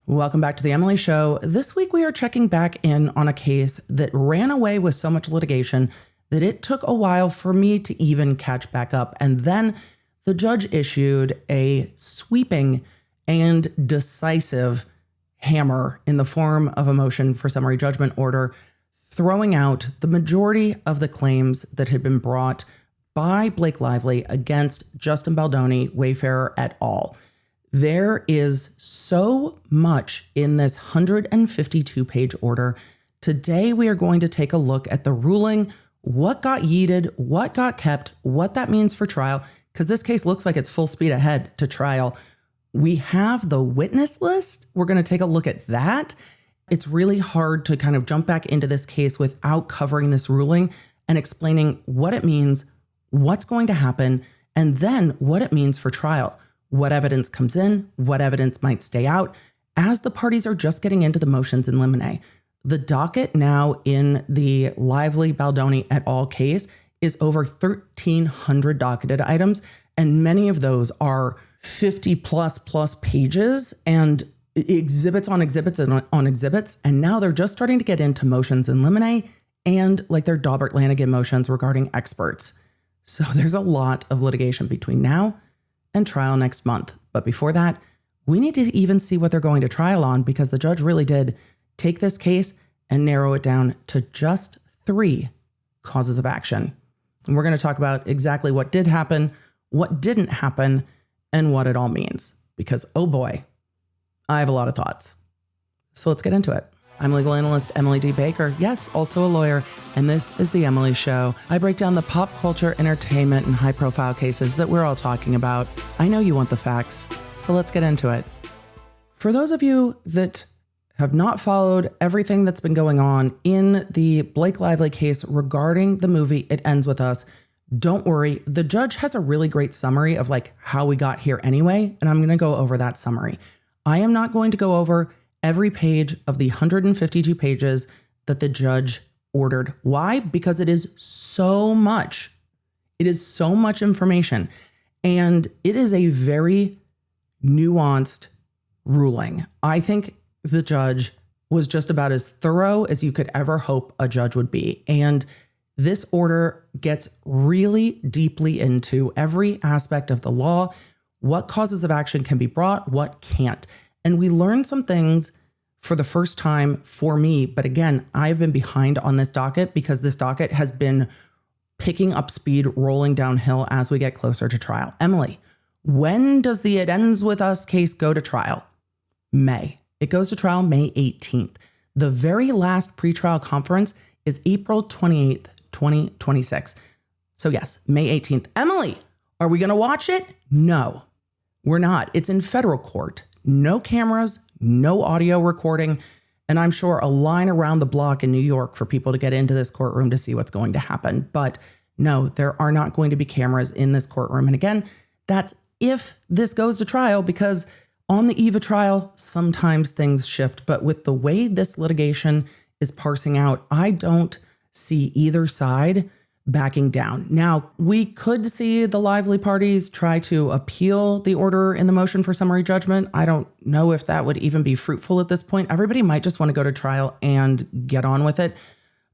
Welcome back to the Emily Show. This week we are checking back in on a case that ran away with so much litigation that it took a while for me to even catch back up. And then the judge issued a sweeping and decisive hammer in the form of a motion for summary judgment order, throwing out the majority of the claims that had been brought by Blake Lively against Justin Baldoni, Wayfarer et al. There is so much in this 152-page order. Today, we are going to take a look at the ruling, what got yeeted, what got kept, what that means for trial, because this case looks like it's full speed ahead to trial. We have the witness list. We're going to take a look at that. It's really hard to kind of jump back into this case without covering this ruling and explaining what it means, what's going to happen, and then what it means for trial. What evidence comes in, what evidence might stay out, as the parties are just getting into the motions in limine. The docket now in the Lively Baldoni et al. Case is over 1,300 docketed items, and many of those are 50 plus pages and exhibits on exhibits and on exhibits. And now they're just starting to get into motions in limine and like their Daubert-Lanigan motions regarding experts. So there's a lot of litigation between now and trial next month. But before that, we need to even see what they're going to trial on, because the judge really did take this case and narrow it down to just 3 causes of action. And we're going to talk about exactly what did happen, what didn't happen, and what it all means. Because, oh boy, I have a lot of thoughts. So let's get into it. I'm legal analyst Emily D. Baker, yes, also a lawyer, and this is The Emily Show. I break down the pop culture, entertainment, and high-profile cases that we're all talking about. I know you want the facts, so let's get into it. For those of you that have not followed everything that's been going on in the Blake Lively case regarding the movie It Ends With Us, don't worry. The judge has a really great summary of like how we got here anyway, and I'm going to go over that summary. I am not going to go over every page of the 152 pages that the judge ordered. Why? Because it is so much. It is so much information. And it is a very nuanced ruling. I think the judge was just about as thorough as you could ever hope a judge would be. And this order gets really deeply into every aspect of the law, what causes of action can be brought, what can't. And we learned some things for the first time for me. But again, I've been behind on this docket because this docket has been picking up speed, rolling downhill as we get closer to trial. Emily, when does the It Ends With Us case go to trial? May. It goes to trial May 18th. The very last pretrial conference is April 28th, 2026. So yes, May 18th. Emily, are we going to watch it? No, we're not. It's in federal court. No cameras, no audio recording, and I'm sure a line around the block in New York for people to get into this courtroom to see what's going to happen. But no, there are not going to be cameras in this courtroom. And again, that's if this goes to trial, because on the eve of trial, sometimes things shift. But with the way this litigation is parsing out, I don't see either side backing down. Now, we could see the Lively parties try to appeal the order in the motion for summary judgment. I don't know if that would even be fruitful at this point. Everybody might just want to go to trial and get on with it.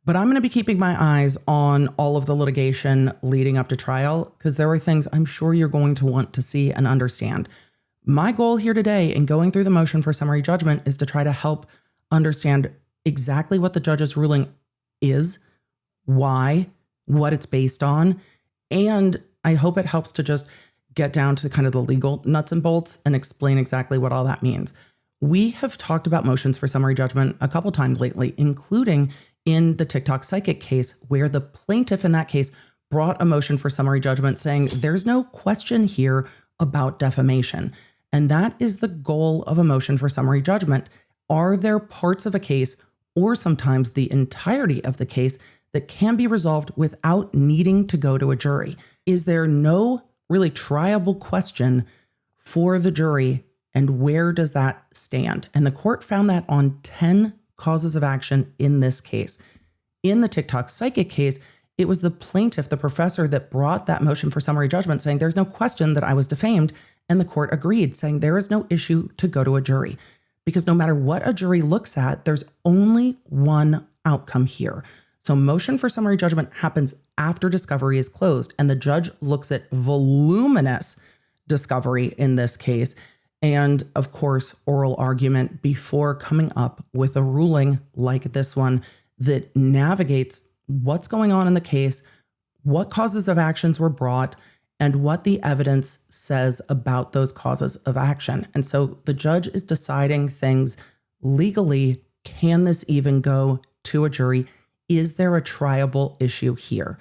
But I'm going to be keeping my eyes on all of the litigation leading up to trial, because there are things I'm sure you're going to want to see and understand. My goal here today in going through the motion for summary judgment is to try to help understand exactly what the judge's ruling is, why, what it's based on. And I hope it helps to just get down to kind of the legal nuts and bolts and explain exactly what all that means. We have talked about motions for summary judgment a couple times lately, including in the TikTok psychic case, where the plaintiff in that case brought a motion for summary judgment saying there's no question here about defamation. And that is the goal of a motion for summary judgment. Are there parts of a case, or sometimes the entirety of the case, that can be resolved without needing to go to a jury? Is there no really triable question for the jury, and where does that stand? And the court found that on 10 causes of action in this case. In the TikTok psychic case, it was the plaintiff, the professor, that brought that motion for summary judgment saying there's no question that I was defamed, and the court agreed, saying there is no issue to go to a jury. because no matter what a jury looks at, there's only one outcome here. So motion for summary judgment happens after discovery is closed, and the judge looks at voluminous discovery in this case, and of course, oral argument before coming up with a ruling like this one that navigates what's going on in the case, what causes of actions were brought, and what the evidence says about those causes of action. And so the judge is deciding things legally. Can this even go to a jury? Is there a triable issue here,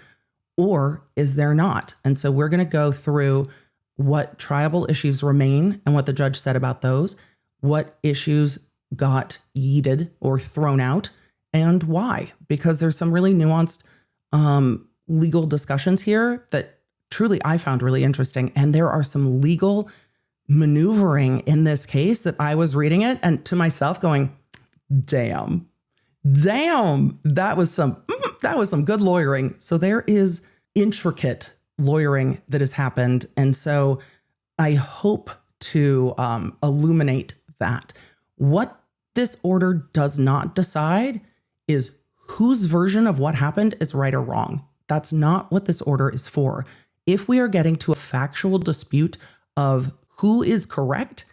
or is there not? And so we're going to go through what triable issues remain and what the judge said about those, what issues got yeeted or thrown out, and why, because there's some really nuanced legal discussions here that truly I found really interesting. And there are some legal maneuvering in this case that I was reading it and to myself going, damn, that was some good lawyering. So there is intricate lawyering that has happened. And so I hope to illuminate that. What this order does not decide is whose version of what happened is right or wrong. That's not what this order is for. If we are getting to a factual dispute of who is correct,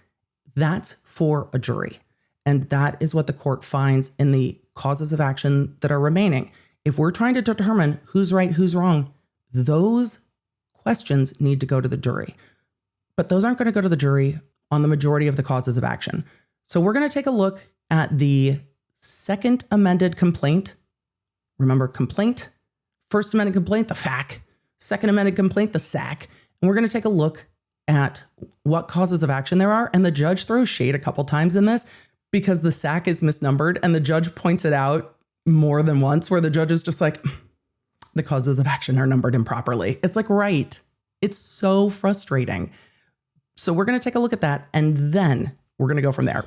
that's for a jury. And that is what the court finds in the causes of action that are remaining. If we're trying to determine who's right, who's wrong, those questions need to go to the jury. But those aren't going to go to the jury on the majority of the causes of action. So we're going to take a look at the second amended complaint. Remember, complaint, first amended complaint, the FAC, second amended complaint, the SAC. And we're going to take a look at what causes of action there are. And the judge throws shade a couple times in this because the SAC is misnumbered. And the judge points it out more than once where the judge is just like, the causes of action are numbered improperly. It's like, right. It's so frustrating. So we're going to take a look at that. And then we're going to go from there.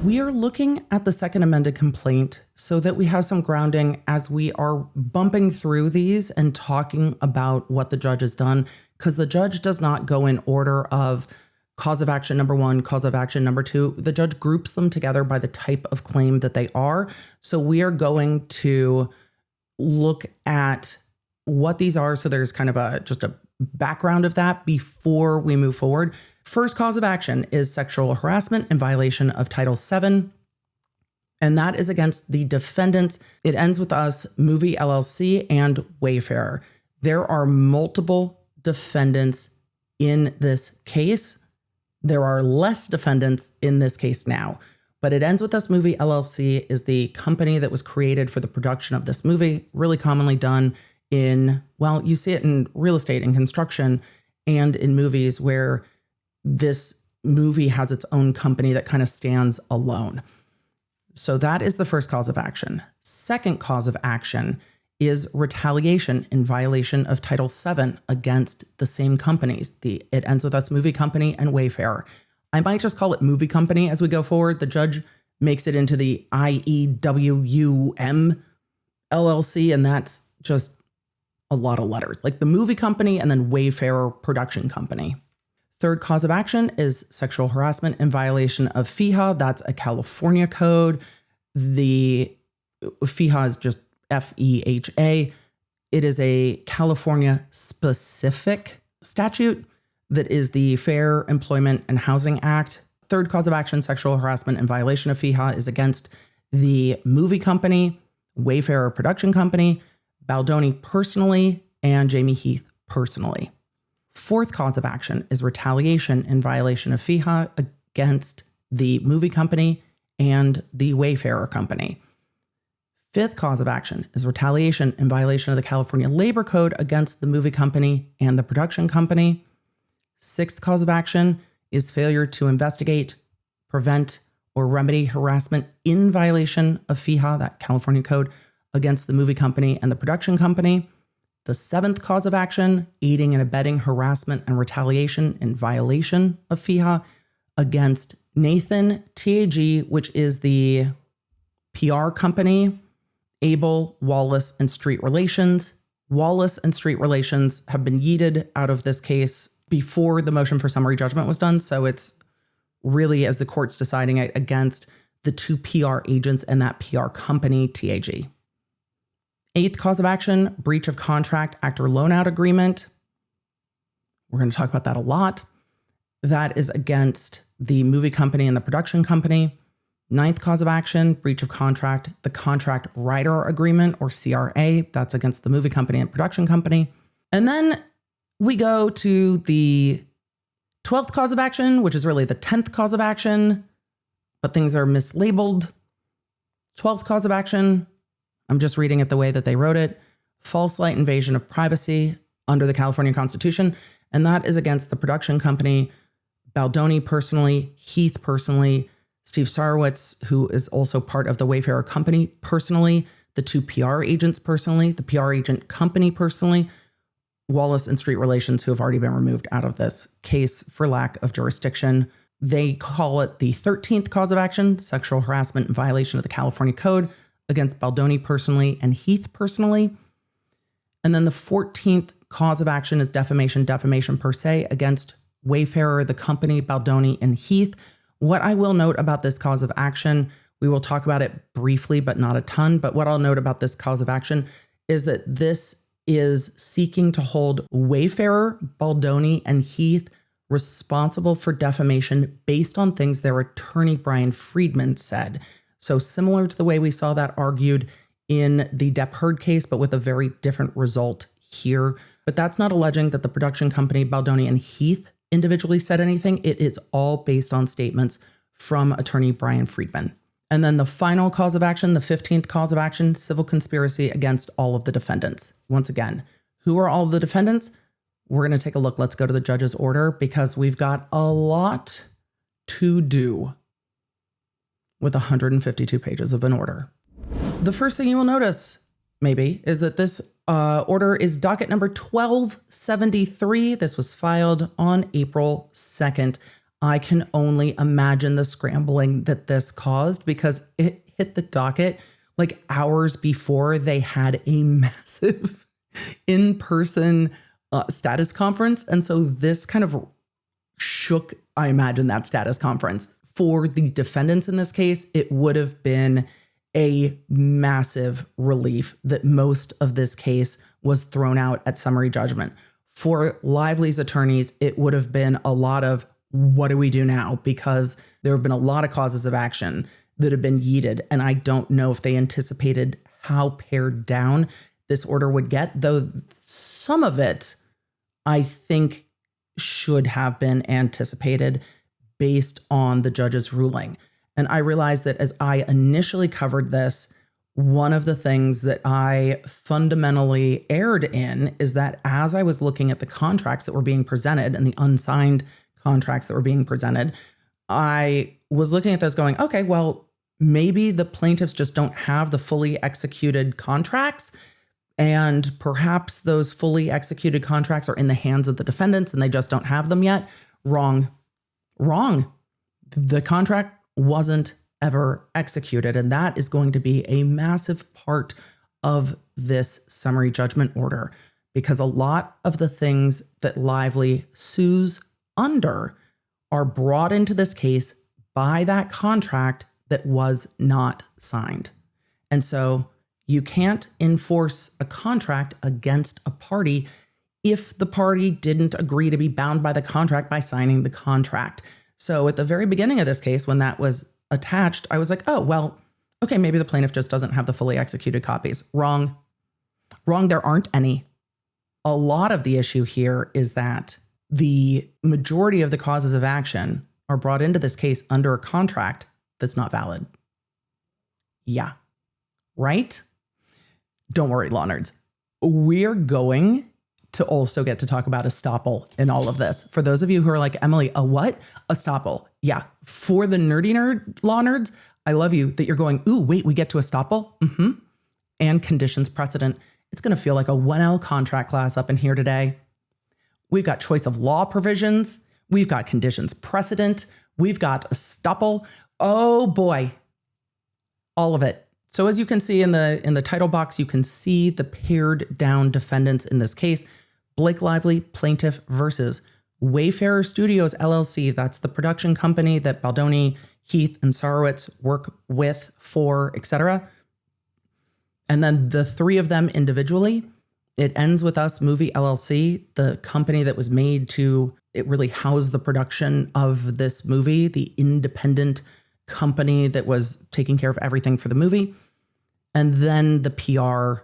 We are looking at the second amended complaint so that we have some grounding as we are bumping through these and talking about what the judge has done, because the judge does not go in order of cause of action number one, cause of action number two. The judge groups them together by the type of claim that they are. So we are going to look at what these are. So there's kind of just a background of that before we move forward. First cause of action is sexual harassment in violation of Title VII, and that is against the defendants. It ends with us, Movie LLC and Wayfarer. There are multiple defendants in this case. There are less defendants in this case now, but it ends with us, Movie LLC is the company that was created for the production of this movie, really commonly done in, well, you see it in real estate and construction and in movies where this movie has its own company that kind of stands alone. So that is the first cause of action. Second cause of action is retaliation in violation of Title VII against the same companies. It ends with us, Movie Company and Wayfarer. I might just call it Movie Company as we go forward. The judge makes it into the IEWUM LLC, and that's just a lot of letters, like the Movie Company and then Wayfarer Production Company. Third cause of action is sexual harassment in violation of FEHA. That's a California code. The FEHA is just FEHA. It is a California specific statute that is the Fair Employment and Housing Act. Third cause of action, sexual harassment in violation of FEHA, is against the Movie Company, Wayfarer Production Company, Baldoni personally, and Jamie Heath personally. Fourth cause of action is retaliation in violation of FEHA against the Movie Company and the Wayfarer Company. Fifth cause of action is retaliation in violation of the California Labor Code against the Movie Company and the Production Company. Sixth cause of action is failure to investigate, prevent, or remedy harassment in violation of FEHA, that California code, against the Movie Company and the Production Company. The seventh cause of action, aiding and abetting harassment and retaliation in violation of FEHA against Nathan TAG, which is the PR company, Abel, Wallace, and Street Relations. Wallace and Street Relations have been yeeted out of this case before the motion for summary judgment was done. So it's really, as the court's deciding it, against the two PR agents and that PR company, TAG. Eighth cause of action, breach of contract, actor loan-out agreement. We're going to talk about that a lot. That is against the movie company and the production company. Ninth cause of action, breach of contract, the contract writer agreement or CRA. That's against the movie company and production company. And then we go to the 12th cause of action, which is really the 10th cause of action, but things are mislabeled. 12th cause of action, I'm just reading it the way that they wrote it. False light invasion of privacy under the California Constitution. And that is against the production company, Baldoni personally, Heath personally, Steve Sarowitz, who is also part of the Wayfarer company personally, the two PR agents personally, the PR agent company personally, Wallace and Street Relations, who have already been removed out of this case for lack of jurisdiction. They call it the 13th cause of action, sexual harassment and violation of the California Code against Baldoni personally and Heath personally. And then the 14th cause of action is defamation per se against Wayfarer, the company, Baldoni, and Heath. What I will note about this cause of action, we will talk about it briefly, but not a ton. But what I'll note about this cause of action is that this is seeking to hold Wayfarer, Baldoni, and Heath responsible for defamation based on things their attorney, Brian Friedman, said. So similar to the way we saw that argued in the Depp Heard case, but with a very different result here. But that's not alleging that the production company, Baldoni and Heath, individually said anything. It is all based on statements from attorney Brian Friedman. And then the final cause of action, the 15th cause of action, civil conspiracy against all of the defendants. Once again, who are all of the defendants? We're going to take a look. Let's go to the judge's order because we've got a lot to do with 152 pages of an order. The first thing you will notice, maybe, is that this order is docket number 1273. This was filed on April 2nd. I can only imagine the scrambling that this caused because it hit the docket like hours before they had a massive in-person status conference. And so this kind of shook, I imagine, that status conference. For the defendants in this case, it would have been a massive relief that most of this case was thrown out at summary judgment. For Lively's attorneys, it would have been a lot of, what do we do now? Because there have been a lot of causes of action that have been yeeted, and I don't know if they anticipated how pared down this order would get, though some of it, I think, should have been anticipated based on the judge's ruling. And I realized that as I initially covered this, one of the things that I fundamentally erred in is that as I was looking at the contracts that were being presented and the unsigned contracts that were being presented, I was looking at those going, okay, well, maybe the plaintiffs just don't have the fully executed contracts. And perhaps those fully executed contracts are in the hands of the defendants and they just don't have them yet. Wrong. The contract wasn't ever executed. And that is going to be a massive part of this summary judgment order, because a lot of the things that Lively sues under are brought into this case by that contract that was not signed. And so you can't enforce a contract against a party if the party didn't agree to be bound by the contract by signing the contract. So at the very beginning of this case, when that was attached, I was like, oh, well, okay, maybe the plaintiff just doesn't have the fully executed copies. Wrong, there aren't any. A lot of the issue here is that the majority of the causes of action are brought into this case under a contract that's not valid. Yeah, right? Don't worry, law nerds. We're going to also get to talk about estoppel in all of this. For those of you who are like, Emily, a what? Estoppel. Yeah. For the nerdy nerd law nerds, I love you that you're going, ooh, wait, we get to estoppel? And conditions precedent. It's going to feel like a 1L contract class up in here today. We've got choice of law provisions. We've got conditions precedent. We've got estoppel. Oh boy. All of it. So as you can see in the title box, you can see the pared down defendants in this case. Blake Lively, plaintiff, versus Wayfarer Studios, LLC. That's the production company that Baldoni, Heath and Sarowitz work with, for, etc. And then the three of them individually, It Ends With Us Movie LLC, the company that was made to, it really housed the production of this movie, the independent company that was taking care of everything for the movie. And then the PR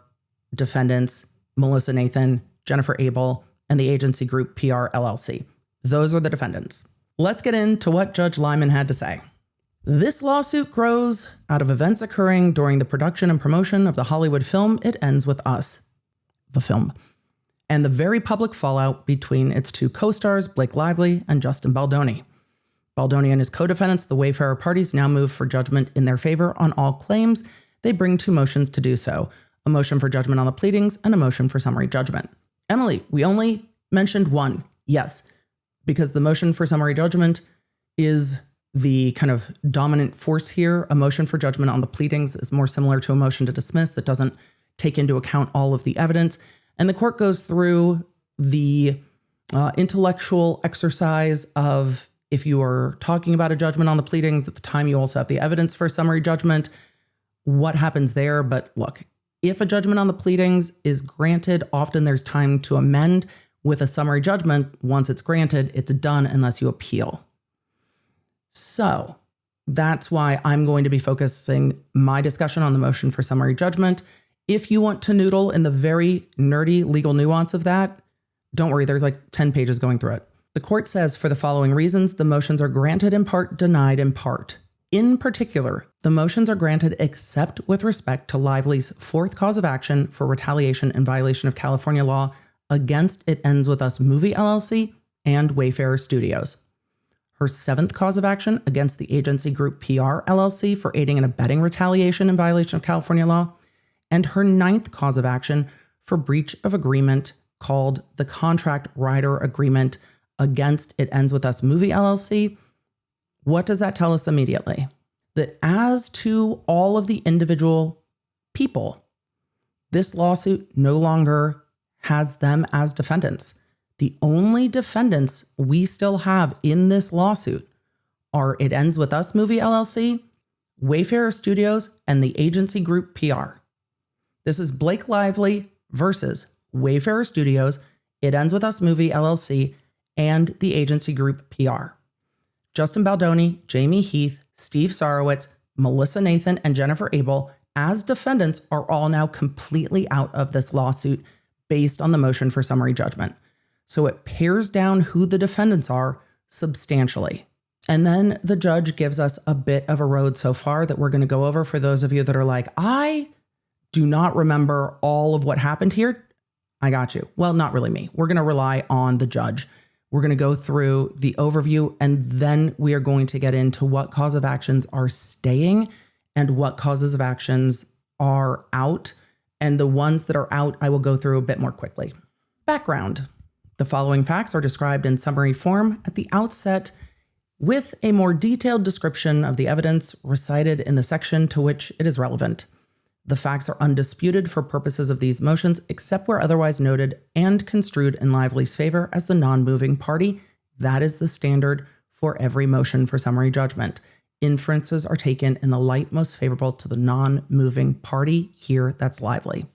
defendants, Melissa Nathan, Jennifer Abel, and the agency group PR LLC. Those are the defendants. Let's get into what Judge Lyman had to say. This lawsuit grows out of events occurring during the production and promotion of the Hollywood film It Ends With Us, the film, and the very public fallout between its two co-stars, Blake Lively and Justin Baldoni. Baldoni and his co-defendants, the Wayfarer parties, now move for judgment in their favor on all claims. They bring two motions to do so, a motion for judgment on the pleadings and a motion for summary judgment. Emily, we only mentioned one. Yes, because the motion for summary judgment is the kind of dominant force here. A motion for judgment on the pleadings is more similar to a motion to dismiss that doesn't take into account all of the evidence. And the court goes through the intellectual exercise of, if you are talking about a judgment on the pleadings, at the time you also have the evidence for summary judgment, what happens there. But look, if a judgment on the pleadings is granted, often there's time to amend. With a summary judgment, once it's granted, it's done unless you appeal. So that's why I'm going to be focusing my discussion on the motion for summary judgment. If you want to noodle in the very nerdy legal nuance of that, don't worry, there's like 10 pages going through it. The court says for the following reasons, the motions are granted in part, denied in part. In particular, the motions are granted except with respect to Lively's fourth cause of action for retaliation in violation of California law against It Ends With Us Movie LLC and Wayfarer Studios. Her seventh cause of action against the agency group PR LLC for aiding and abetting retaliation in violation of California law, and her ninth cause of action for breach of agreement called the Contract Rider Agreement against It Ends With Us Movie LLC. What does that tell us immediately? That as to all of the individual people, this lawsuit no longer has them as defendants. The only defendants we still have in this lawsuit are It Ends With Us Movie LLC, Wayfarer Studios, and the agency group PR. This is Blake Lively versus Wayfarer Studios, It Ends With Us Movie LLC, and the agency group PR. Justin Baldoni, Jamie Heath, Steve Sarowitz, Melissa Nathan, and Jennifer Abel as defendants are all now completely out of this lawsuit based on the motion for summary judgment. So it pares down who the defendants are substantially. And then the judge gives us a bit of a road so far that we're going to go over for those of you that are like, I do not remember all of what happened here. I got you. Well, not really me. We're going to rely on the judge. We're going to go through the overview, and then we are going to get into what cause of actions are staying and what causes of actions are out. And the ones that are out, I will go through a bit more quickly. Background. The following facts are described in summary form at the outset with a more detailed description of the evidence recited in the section to which it is relevant. The facts are undisputed for purposes of these motions, except where otherwise noted and construed in Lively's favor as the non-moving party. That is the standard for every motion for summary judgment. Inferences are taken in the light most favorable to the non-moving party. Here, that's Lively.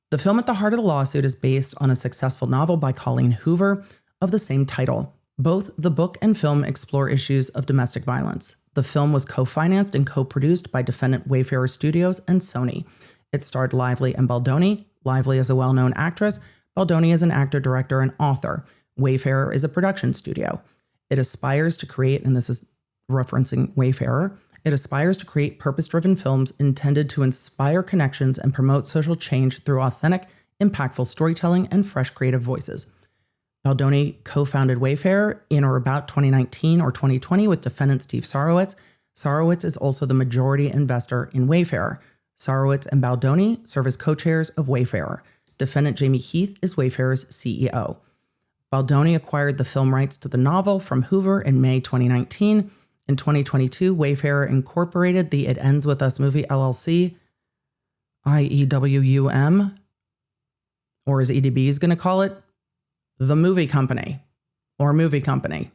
The film at the heart of the lawsuit is based on a successful novel by Colleen Hoover of the same title. Both the book and film explore issues of domestic violence. The film was co-financed and co-produced by defendant Wayfarer Studios and Sony. It starred Lively and Baldoni. Lively is a well-known actress. Baldoni is an actor, director, and author. Wayfarer is a production studio. It aspires to create, and this is referencing Wayfarer, it aspires to create purpose-driven films intended to inspire connections and promote social change through authentic, impactful storytelling and fresh creative voices. Baldoni co-founded Wayfarer in or about 2019 or 2020 with defendant Steve Sarowitz. Sarowitz is also the majority investor in Wayfarer. Sarowitz and Baldoni serve as co-chairs of Wayfarer. Defendant Jamie Heath is Wayfarer's CEO. Baldoni acquired the film rights to the novel from Hoover in May 2019. In 2022, Wayfarer incorporated the It Ends With Us Movie LLC, IEWUM, or as EDB is going to call it, the movie company, or movie company,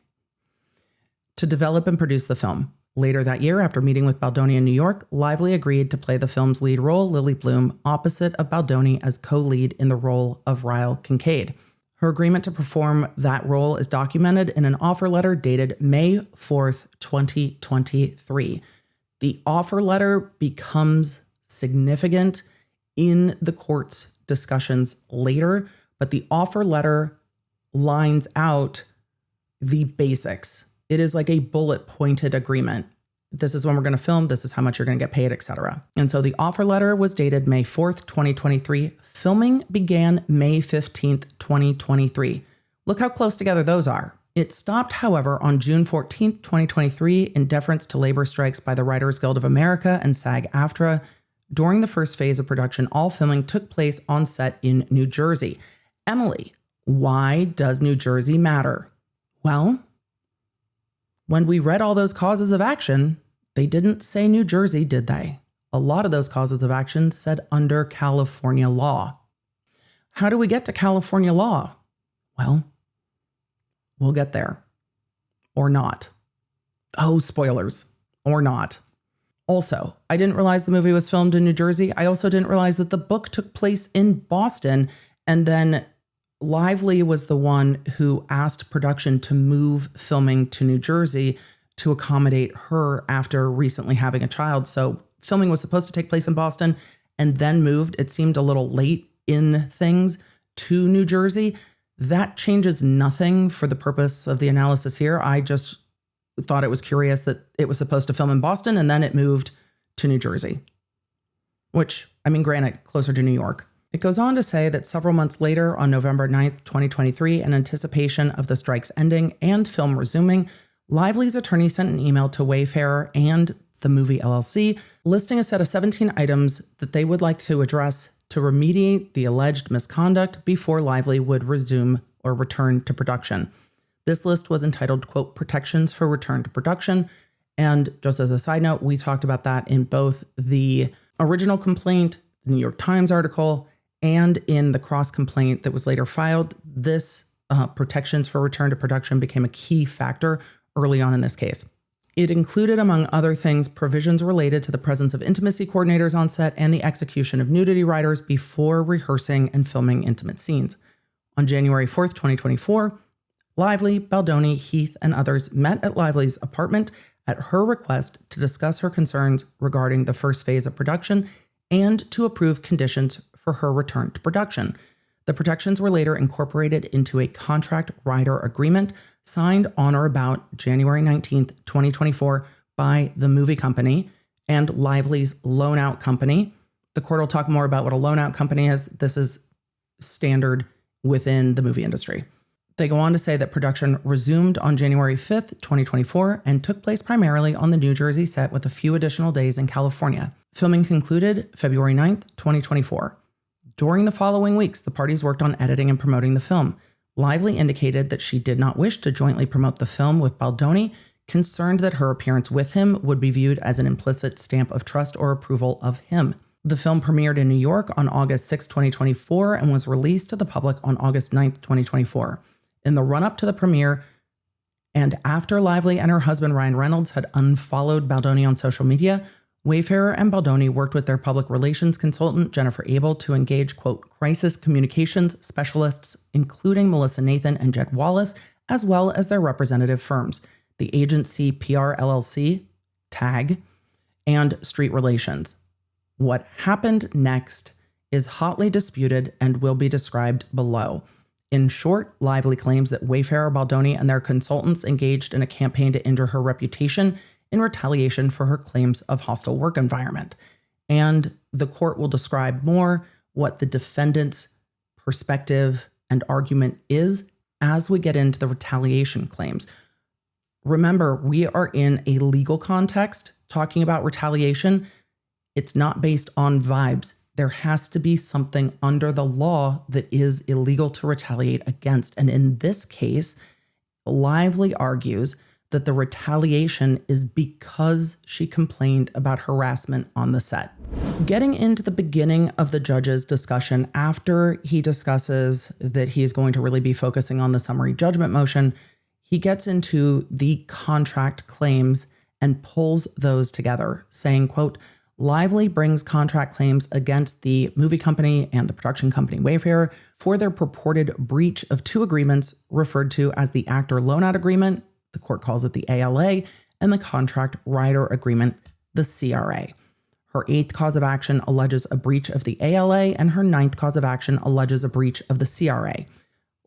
to develop and produce the film. Later that year, after meeting with Baldoni in New York, Lively agreed to play the film's lead role, Lily Bloom, opposite of Baldoni as co-lead in the role of Ryle Kincaid. Her agreement to perform that role is documented in an offer letter dated May 4th, 2023. The offer letter becomes significant in the court's discussions later, but the offer letter lines out the basics. It is like a bullet pointed agreement. This is when we're going to film. This is how much you're going to get paid, etc. And so the offer letter was dated May 4th, 2023. Filming began May 15th, 2023. Look how close together those are. It stopped, however, on June 14th, 2023 in deference to labor strikes by the Writers Guild of America and SAG-AFTRA. During the first phase of production, all filming took place on set in New Jersey. Emily, why does New Jersey matter? Well, when we read all those causes of action, they didn't say New Jersey, did they? A lot of those causes of action said under California law. How do we get to California law? Well, we'll get there. Or not. Oh, spoilers. Or not. Also, I didn't realize the movie was filmed in New Jersey. I also didn't realize that the book took place in Boston, and then Lively was the one who asked production to move filming to New Jersey to accommodate her after recently having a child. So filming was supposed to take place in Boston and then moved. It seemed a little late in things to New Jersey. That changes nothing for the purpose of the analysis here. I just thought it was curious that it was supposed to film in Boston and then it moved to New Jersey, which, I mean, granted, closer to New York. It goes on to say that several months later, on November 9th, 2023, in anticipation of the strikes ending and film resuming, Lively's attorney sent an email to Wayfarer and the Movie LLC, listing a set of 17 items that they would like to address to remediate the alleged misconduct before Lively would resume or return to production. This list was entitled, quote, Protections for Return to Production. And just as a side note, we talked about that in both the original complaint, the New York Times article, and in the cross complaint that was later filed. This protections for return to production became a key factor early on in this case. It included, among other things, provisions related to the presence of intimacy coordinators on set and the execution of nudity riders before rehearsing and filming intimate scenes. On January 4th, 2024, Lively, Baldoni, Heath, and others met at Lively's apartment at her request to discuss her concerns regarding the first phase of production and to approve conditions for her return to production. The protections were later incorporated into a contract rider agreement signed on or about January 19th, 2024 by the movie company and Lively's loan out company. The court will talk more about what a loan out company is. This is standard within the movie industry. They go on to say that production resumed on January 5th, 2024, and took place primarily on the New Jersey set with a few additional days in California. Filming concluded February 9th, 2024. During the following weeks, the parties worked on editing and promoting the film. Lively indicated that she did not wish to jointly promote the film with Baldoni, concerned that her appearance with him would be viewed as an implicit stamp of trust or approval of him. The film premiered in New York on August 6, 2024, and was released to the public on August 9th, 2024. In the run-up to the premiere, and after Lively and her husband Ryan Reynolds had unfollowed Baldoni on social media, Wayfarer and Baldoni worked with their public relations consultant, Jennifer Abel, to engage, quote, crisis communications specialists, including Melissa Nathan and Jed Wallace, as well as their representative firms, the agency PR LLC, TAG, and Street Relations. What happened next is hotly disputed and will be described below. In short, Lively claims that Wayfarer, Baldoni, and their consultants engaged in a campaign to injure her reputation in retaliation for her claims of hostile work environment. And the court will describe more what the defendant's perspective and argument is as we get into the retaliation claims. Remember, we are in a legal context talking about retaliation. It's not based on vibes. There has to be something under the law that is illegal to retaliate against. And in this case, Lively argues that the retaliation is because she complained about harassment on the set. Getting into the beginning of the judge's discussion, after he discusses that he is going to really be focusing on the summary judgment motion, he gets into the contract claims and pulls those together, saying, quote, Lively brings contract claims against the movie company and the production company Wayfair for their purported breach of two agreements referred to as the Actor Loan-Out Agreement, the court calls it the ALA, and the Contract Rider Agreement, the CRA. Her eighth cause of action alleges a breach of the ALA, and her ninth cause of action alleges a breach of the CRA.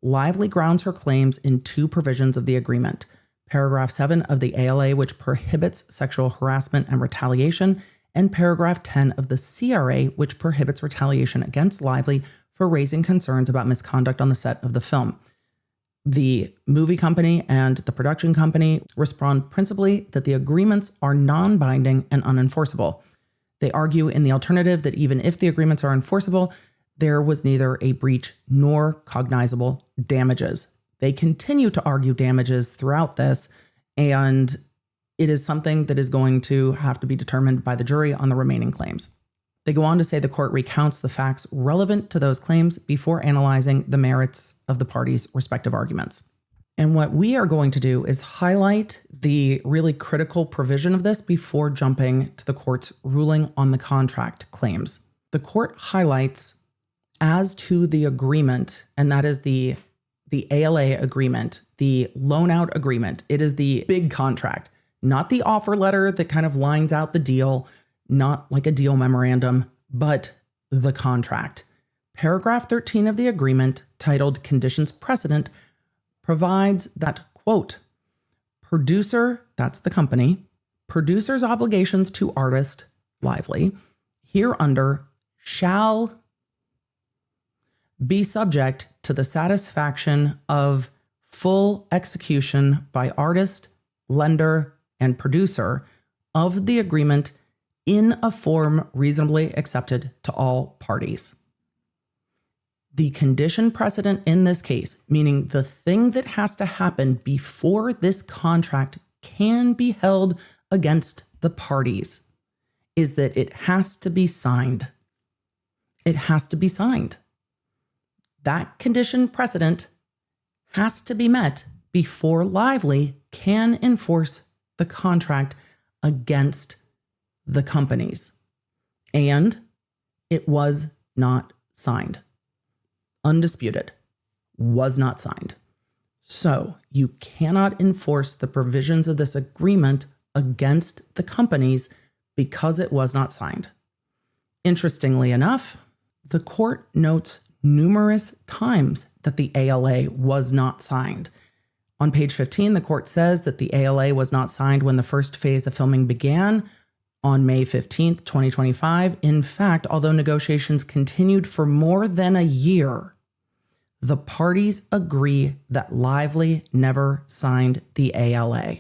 Lively grounds her claims in two provisions of the agreement. Paragraph 7 of the ALA, which prohibits sexual harassment and retaliation, and paragraph 10 of the CRA, which prohibits retaliation against Lively for raising concerns about misconduct on the set of the film. The movie company and the production company respond principally that the agreements are non-binding and unenforceable. They argue in the alternative that even if the agreements are enforceable, there was neither a breach nor cognizable damages. They continue to argue damages throughout this, and it is something that is going to have to be determined by the jury on the remaining claims. They go on to say the court recounts the facts relevant to those claims before analyzing the merits of the parties' respective arguments. And what we are going to do is highlight the really critical provision of this before jumping to the court's ruling on the contract claims. The court highlights as to the agreement, and that is the ALA agreement, the loan-out agreement. It is the big contract, not the offer letter that kind of lines out the deal, not like a deal memorandum, but the contract. Paragraph 13 of the agreement, titled Conditions Precedent, provides that, quote, producer, that's the company, producer's obligations to artist, Lively, hereunder shall be subject to the satisfaction of full execution by artist, lender, and producer of the agreement in a form reasonably accepted to all parties. The condition precedent in this case, meaning the thing that has to happen before this contract can be held against the parties, is that it has to be signed. It has to be signed. That condition precedent has to be met before Lively can enforce the contract against the companies. And it was not signed. Undisputed, was not signed. So you cannot enforce the provisions of this agreement against the companies because it was not signed. Interestingly enough, the court notes numerous times that the ALA was not signed. On page 15, the court says that the ALA was not signed when the first phase of filming began on May 15th, 2025. In fact, although negotiations continued for more than a year, the parties agree that Lively never signed the ALA.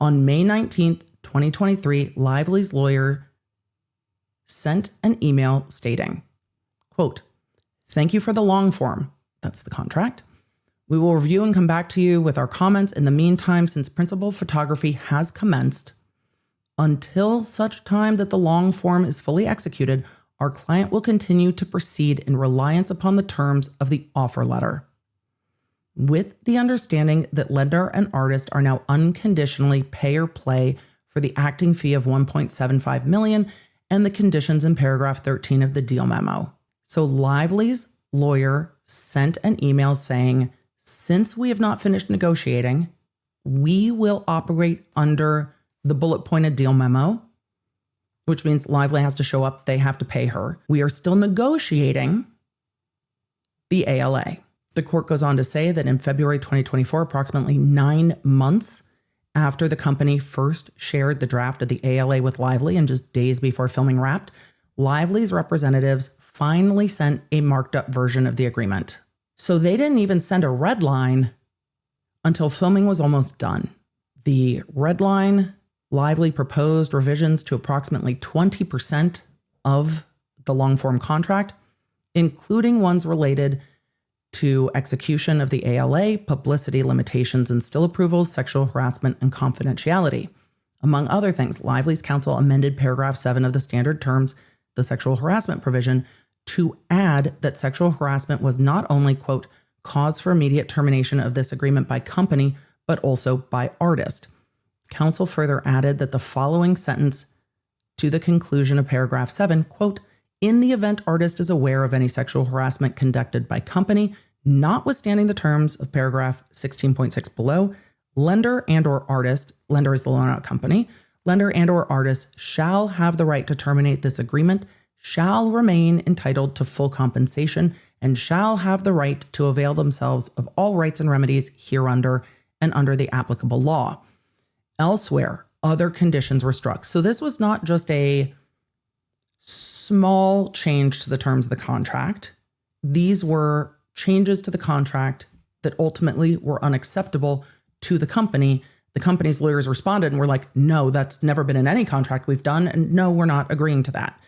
On May 19th, 2023, Lively's lawyer sent an email stating, quote, thank you for the long form. That's the contract. We will review and come back to you with our comments. In the meantime, since principal photography has commenced, until such time that the long form is fully executed, our client will continue to proceed in reliance upon the terms of the offer letter, with the understanding that lender and artist are now unconditionally pay or play for the acting fee of $1.75 million and the conditions in paragraph 13 of the deal memo. So Lively's lawyer sent an email saying, since we have not finished negotiating, we will operate under the bullet pointed deal memo, which means Lively has to show up, they have to pay her. We are still negotiating the ALA. The court goes on to say that in February 2024, approximately 9 months after the company first shared the draft of the ALA with Lively and just days before filming wrapped, Lively's representatives finally sent a marked up version of the agreement. So they didn't even send a red line until filming was almost done. The red line, Lively proposed revisions to approximately 20% of the long-form contract, including ones related to execution of the ALA, publicity limitations and still approvals, sexual harassment, and confidentiality. Among other things, Lively's counsel amended paragraph 7 of the standard terms, the sexual harassment provision, to add that sexual harassment was not only, quote, cause for immediate termination of this agreement by company, but also by artist. Counsel further added that the following sentence to the conclusion of paragraph 7, quote, in the event artist is aware of any sexual harassment conducted by company, notwithstanding the terms of paragraph 16.6 below, lender and or artist, lender is the loan out company, lender and or artist shall have the right to terminate this agreement, shall remain entitled to full compensation, and shall have the right to avail themselves of all rights and remedies hereunder and under the applicable law. Elsewhere, other conditions were struck. So this was not just a small change to the terms of the contract. These were changes to the contract that ultimately were unacceptable to the company. The company's lawyers responded and were like, no, that's never been in any contract we've done. And no, we're not agreeing to that.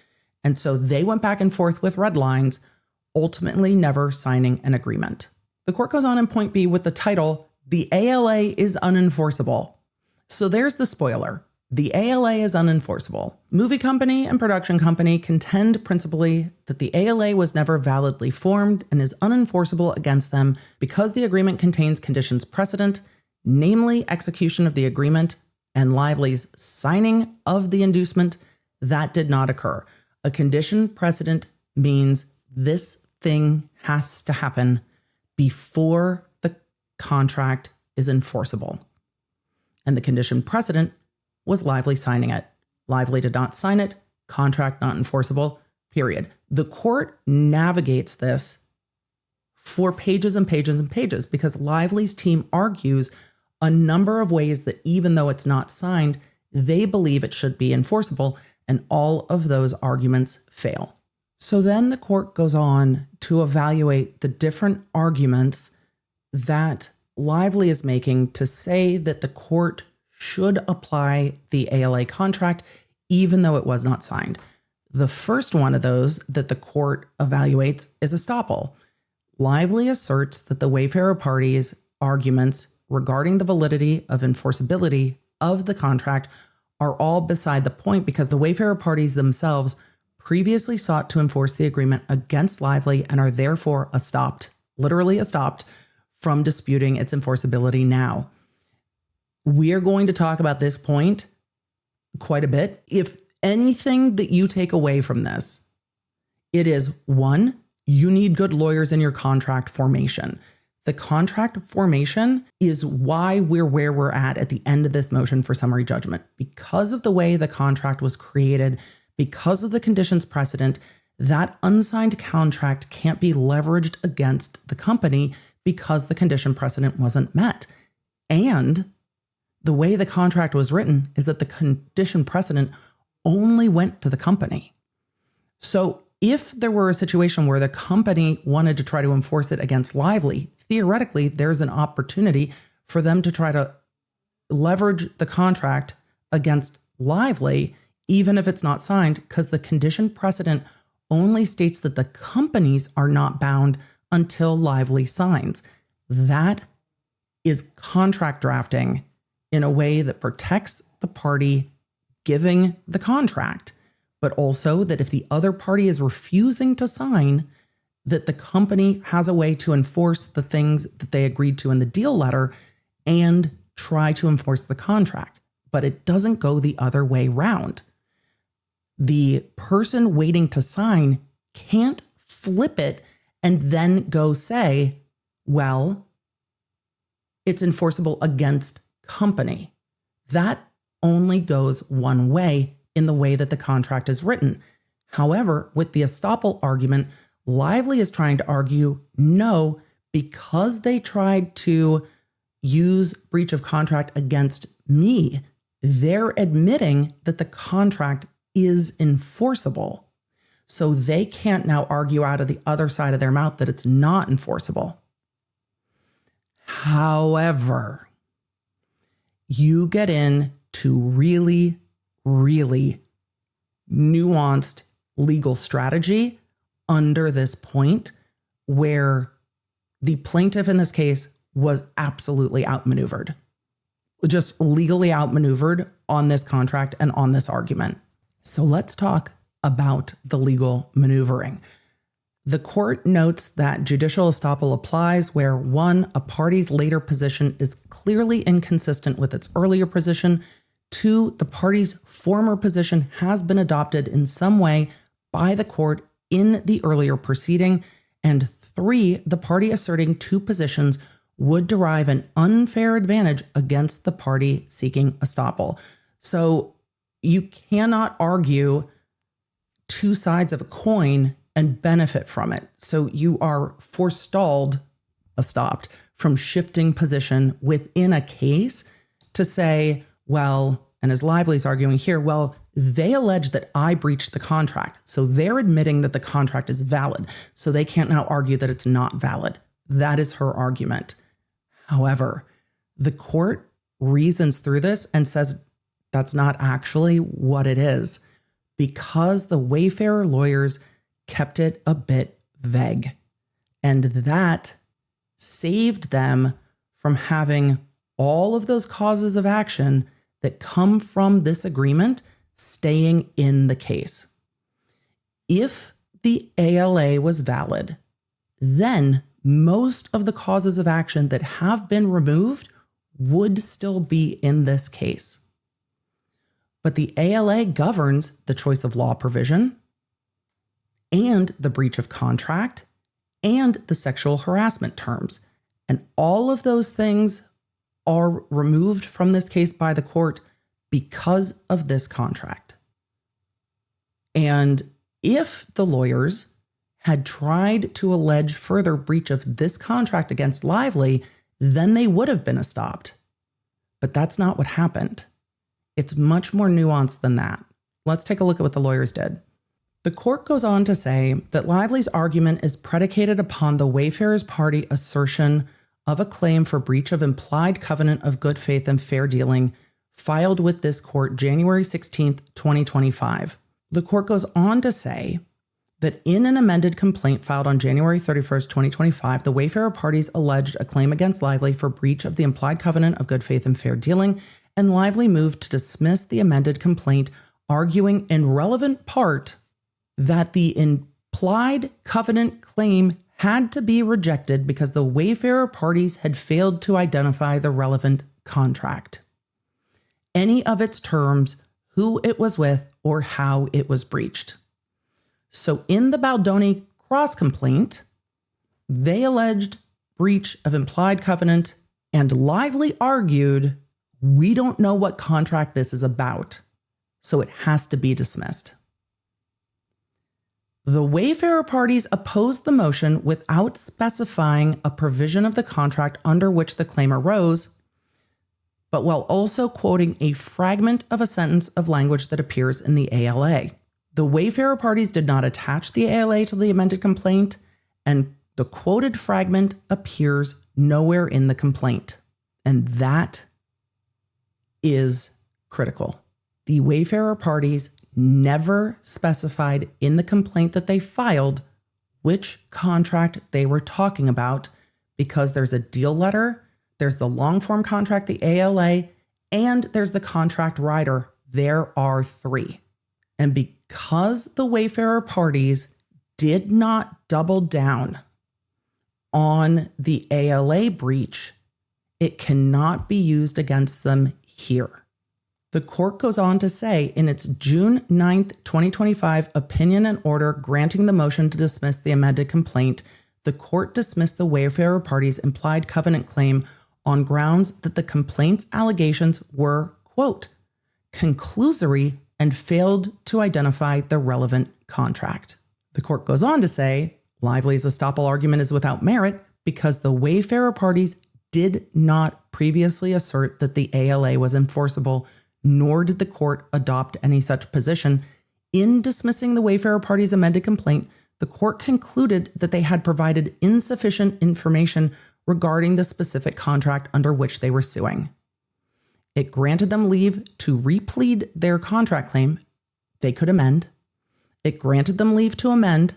And so they went back and forth with red lines, ultimately never signing an agreement. The court goes on in point B with the title, The ALA is Unenforceable. So there's the spoiler. The ALA is unenforceable. Movie company and production company contend principally that the ALA was never validly formed and is unenforceable against them because the agreement contains conditions precedent, namely execution of the agreement and Lively's signing of the inducement that did not occur. A condition precedent means this thing has to happen before the contract is enforceable. And the condition precedent was Lively signing it. Lively did not sign it, contract not enforceable, period. The court navigates this for pages and pages and pages because Lively's team argues a number of ways that even though it's not signed, they believe it should be enforceable, and all of those arguments fail. So then the court goes on to evaluate the different arguments that Lively is making to say that the court should apply the ALA contract, even though it was not signed. The first one of those that the court evaluates is estoppel. Lively asserts that the Wayfarer parties' arguments regarding the validity of enforceability of the contract are all beside the point because the Wayfarer parties themselves previously sought to enforce the agreement against Lively and are therefore estopped, literally estopped, from disputing its enforceability now. We are going to talk about this point quite a bit. If anything that you take away from this, it is one, you need good lawyers in your contract formation. The contract formation is why we're where we're at the end of this motion for summary judgment. Because of the way the contract was created, because of the conditions precedent, that unsigned contract can't be leveraged against the company because the condition precedent wasn't met. And the way the contract was written is that the condition precedent only went to the company. So if there were a situation where the company wanted to try to enforce it against Lively, theoretically, there's an opportunity for them to try to leverage the contract against Lively, even if it's not signed, because the condition precedent only states that the companies are not bound until Lively signs. That is contract drafting in a way that protects the party giving the contract, but also that if the other party is refusing to sign, that the company has a way to enforce the things that they agreed to in the deal letter and try to enforce the contract. But it doesn't go the other way round. The person waiting to sign can't flip it and then go say, well, it's enforceable against company. That only goes one way in the way that the contract is written. However, with the estoppel argument, Lively is trying to argue, no, because they tried to use breach of contract against me, they're admitting that the contract is enforceable. So they can't now argue out of the other side of their mouth that it's not enforceable. However, you get into really, really nuanced legal strategy under this point where the plaintiff in this case was absolutely outmaneuvered, just legally outmaneuvered on this contract and on this argument. So let's talk about the legal maneuvering. The court notes that judicial estoppel applies where 1, a party's later position is clearly inconsistent with its earlier position, 2, the party's former position has been adopted in some way by the court in the earlier proceeding, and 3, the party asserting two positions would derive an unfair advantage against the party seeking estoppel. So you cannot argue two sides of a coin and benefit from it. So you are forestalled, stopped from shifting position within a case to say, well, and as Lively's arguing here, well, they allege that I breached the contract. So they're admitting that the contract is valid. So they can't now argue that it's not valid. That is her argument. However, the court reasons through this and says that's not actually what it is, because the Wayfarer lawyers kept it a bit vague. And that saved them from having all of those causes of action that come from this agreement staying in the case. If the ALA was valid, then most of the causes of action that have been removed would still be in this case. But the ALA governs the choice of law provision and the breach of contract and the sexual harassment terms. And all of those things are removed from this case by the court because of this contract. And if the lawyers had tried to allege further breach of this contract against Lively, then they would have been stopped. But that's not what happened. It's much more nuanced than that. Let's take a look at what the lawyers did. The court goes on to say that Lively's argument is predicated upon the Wayfarers Party assertion of a claim for breach of implied covenant of good faith and fair dealing filed with this court January 16th, 2025. The court goes on to say that in an amended complaint filed on January 31st, 2025, the Wayfarer parties alleged a claim against Lively for breach of the implied covenant of good faith and fair dealing, and Lively moved to dismiss the amended complaint, arguing in relevant part that the implied covenant claim had to be rejected because the Wayfarer parties had failed to identify the relevant contract, any of its terms, who it was with, or how it was breached. So in the Baldoni cross complaint, they alleged breach of implied covenant, and Lively argued, we don't know what contract this is about, so it has to be dismissed. The Wayfarer parties opposed the motion without specifying a provision of the contract under which the claim arose, but while also quoting a fragment of a sentence of language that appears in the ALA. The Wayfarer parties did not attach the ALA to the amended complaint, and the quoted fragment appears nowhere in the complaint. And that is critical. The Wayfarer parties never specified in the complaint that they filed which contract they were talking about, because there's a deal letter, there's the long form contract, the ALA, and there's the contract rider. There are three. And because the Wayfarer parties did not double down on the ALA breach, it cannot be used against them here. The court goes on to say in its June 9th, 2025 opinion and order granting the motion to dismiss the amended complaint, the court dismissed the Wayfarer parties' implied covenant claim on grounds that the complaint's allegations were, quote, conclusory and failed to identify the relevant contract. The court goes on to say Lively's estoppel argument is without merit because the Wayfarer parties did not previously assert that the ALA was enforceable, nor did the court adopt any such position. In dismissing the Wayfarer parties' amended complaint, the court concluded that they had provided insufficient information regarding the specific contract under which they were suing. It granted them leave to replead their contract claim. They could amend. It granted them leave to amend,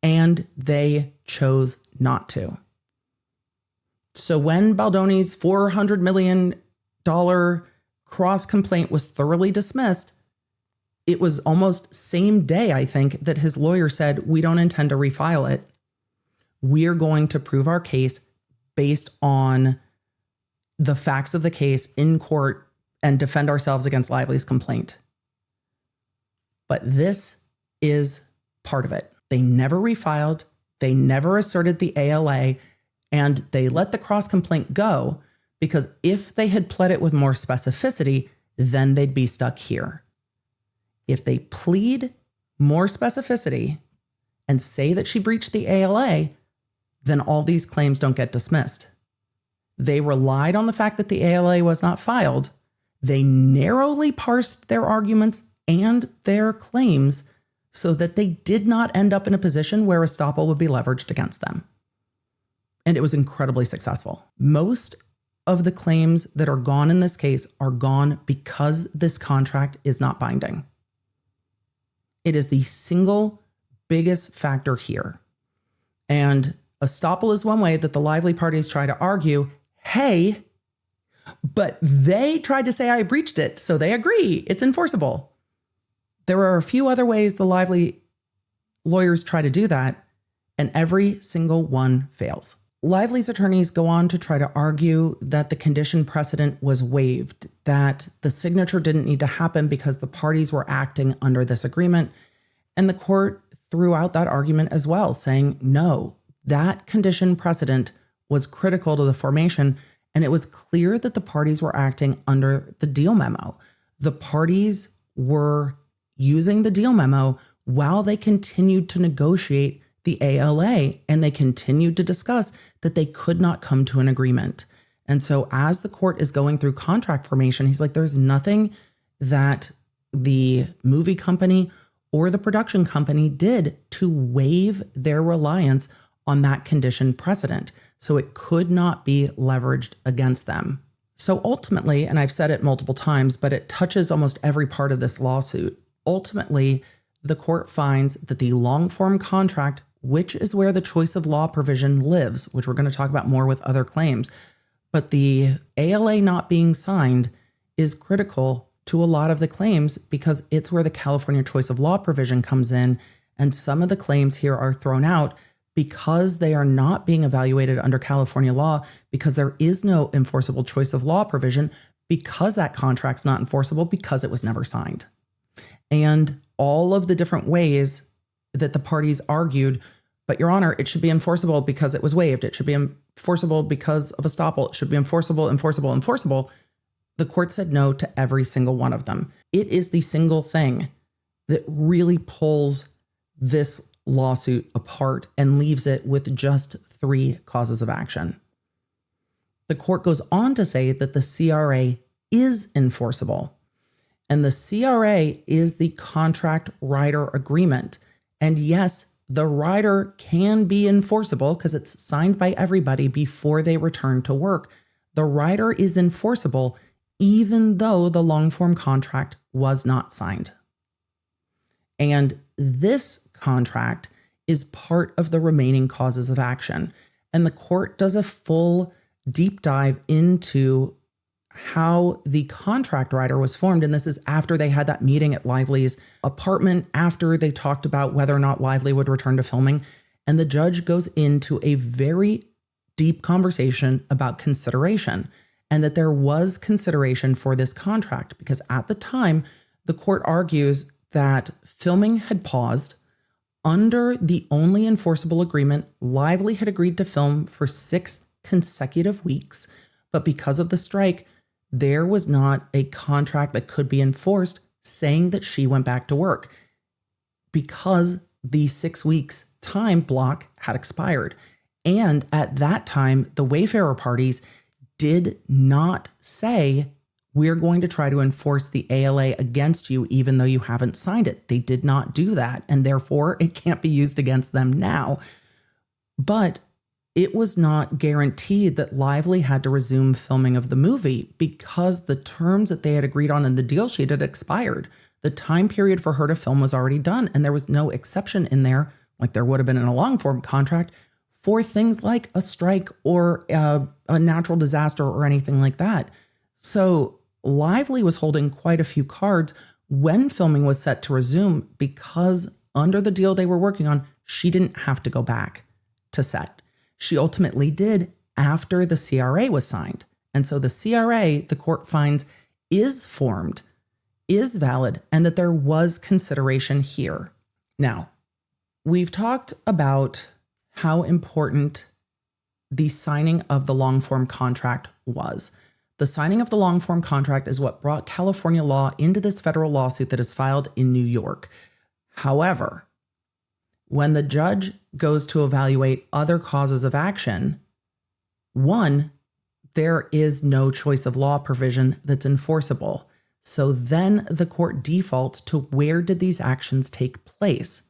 and they chose not to. So when Baldoni's $400 million cross complaint was thoroughly dismissed, It was almost same day, I think, that his lawyer said, we don't intend to refile it. We're going to prove our case based on the facts of the case in court and defend ourselves against Lively's complaint. But this is part of it. They never refiled. They never asserted the ALA, and they let the cross complaint go because if they had pled it with more specificity, then they'd be stuck here. If they plead more specificity and say that she breached the ALA, then all these claims don't get dismissed. They relied on the fact that the ALA was not filed. They narrowly parsed their arguments and their claims so that they did not end up in a position where estoppel would be leveraged against them. And it was incredibly successful. Most of the claims that are gone in this case are gone because this contract is not binding. It is the single biggest factor here. And estoppel is one way that the Lively parties try to argue, hey, but they tried to say I breached it, so they agree it's enforceable. There are a few other ways the Lively lawyers try to do that, and every single one fails. Lively's attorneys go on to try to argue that the condition precedent was waived, that the signature didn't need to happen because the parties were acting under this agreement. And the court threw out that argument as well, saying, no, that condition precedent was critical to the formation, and it was clear that the parties were acting under the deal memo. The parties were using the deal memo while they continued to negotiate the ALA, and they continued to discuss that they could not come to an agreement. And so as the court is going through contract formation, he's like, there's nothing that the movie company or the production company did to waive their reliance on that condition precedent. So it could not be leveraged against them. So ultimately, and I've said it multiple times, but it touches almost every part of this lawsuit. Ultimately, the court finds that the long form contract, which is where the choice of law provision lives, which we're going to talk about more with other claims, but the ALA not being signed is critical to a lot of the claims because it's where the California choice of law provision comes in. And some of the claims here are thrown out because they are not being evaluated under California law, because there is no enforceable choice of law provision, because that contract's not enforceable because it was never signed. And all of the different ways that the parties argued, but Your Honor, it should be enforceable because it was waived. It should be enforceable because of estoppel. It should be enforceable. The court said no to every single one of them. It is the single thing that really pulls this lawsuit apart and leaves it with just 3 causes of action. The court goes on to say that the CRA is enforceable. And the CRA is the contract rider agreement. And yes, the rider can be enforceable because it's signed by everybody before they return to work. The rider is enforceable even though the long form contract was not signed. And this contract is part of the remaining causes of action. And the court does a full deep dive into how the contract rider was formed. And this is after they had that meeting at Lively's apartment, after they talked about whether or not Lively would return to filming. And the judge goes into a very deep conversation about consideration, and that there was consideration for this contract because at the time, the court argues that filming had paused. Under the only enforceable agreement, Lively had agreed to film for 6 consecutive weeks, but because of the strike, there was not a contract that could be enforced saying that she went back to work because the 6 weeks time block had expired. And at that time, the Wayfarer parties did not say, we're going to try to enforce the ALA against you, even though you haven't signed it. They did not do that, and therefore it can't be used against them now. But it was not guaranteed that Lively had to resume filming of the movie because the terms that they had agreed on in the deal sheet had expired. The time period for her to film was already done, and there was no exception in there, like there would have been in a long form contract, for things like a strike or a natural disaster or anything like that. So Lively was holding quite a few cards when filming was set to resume, because under the deal they were working on, she didn't have to go back to set. She ultimately did after the CRA was signed. And so the CRA, the court finds, is formed, is valid, and that there was consideration here. Now, we've talked about how important the signing of the long-form contract was. The signing of the long-form contract is what brought California law into this federal lawsuit that is filed in New York. However, when the judge goes to evaluate other causes of action, one, there is no choice of law provision that's enforceable. So then the court defaults to where did these actions take place?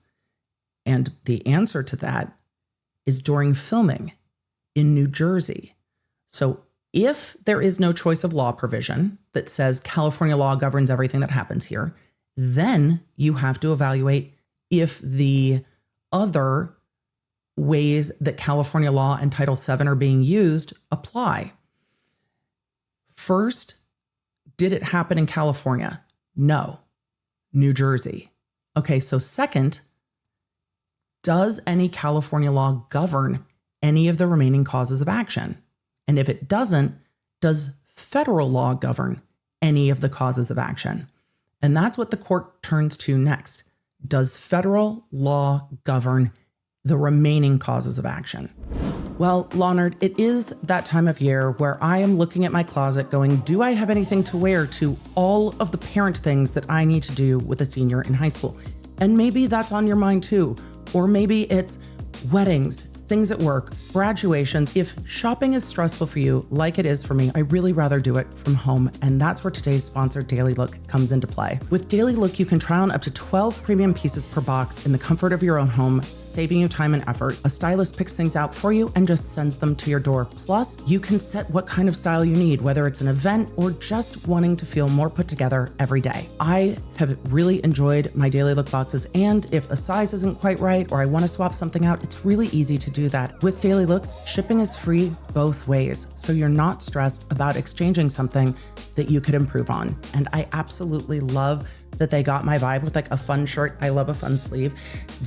And the answer to that is during filming in New Jersey. So if there is no choice of law provision that says California law governs everything that happens here, then you have to evaluate if the other ways that California law and Title VII are being used apply. First, did it happen in California? No. New Jersey. Okay, so second, does any California law govern any of the remaining causes of action? And if it doesn't, does federal law govern any of the causes of action? And that's what the court turns to next. Does federal law govern the remaining causes of action? Well, Law Nerd, it is that time of year where I am looking at my closet going, do I have anything to wear to all of the parent things that I need to do with a senior in high school? And maybe that's on your mind too. Or maybe it's weddings, things at work, graduations. If shopping is stressful for you, like it is for me, I really rather do it from home. And that's where today's sponsor, DailyLook, comes into play. With DailyLook, you can try on up to 12 premium pieces per box in the comfort of your own home, saving you time and effort. A stylist picks things out for you and just sends them to your door. Plus, you can set what kind of style you need, whether it's an event or just wanting to feel more put together every day. I have really enjoyed my DailyLook boxes, and if a size isn't quite right or I want to swap something out, it's really easy to do that. With DailyLook, shipping is free both ways, so you're not stressed about exchanging something that you could improve on. And I absolutely love that they got my vibe with like a fun shirt. I love a fun sleeve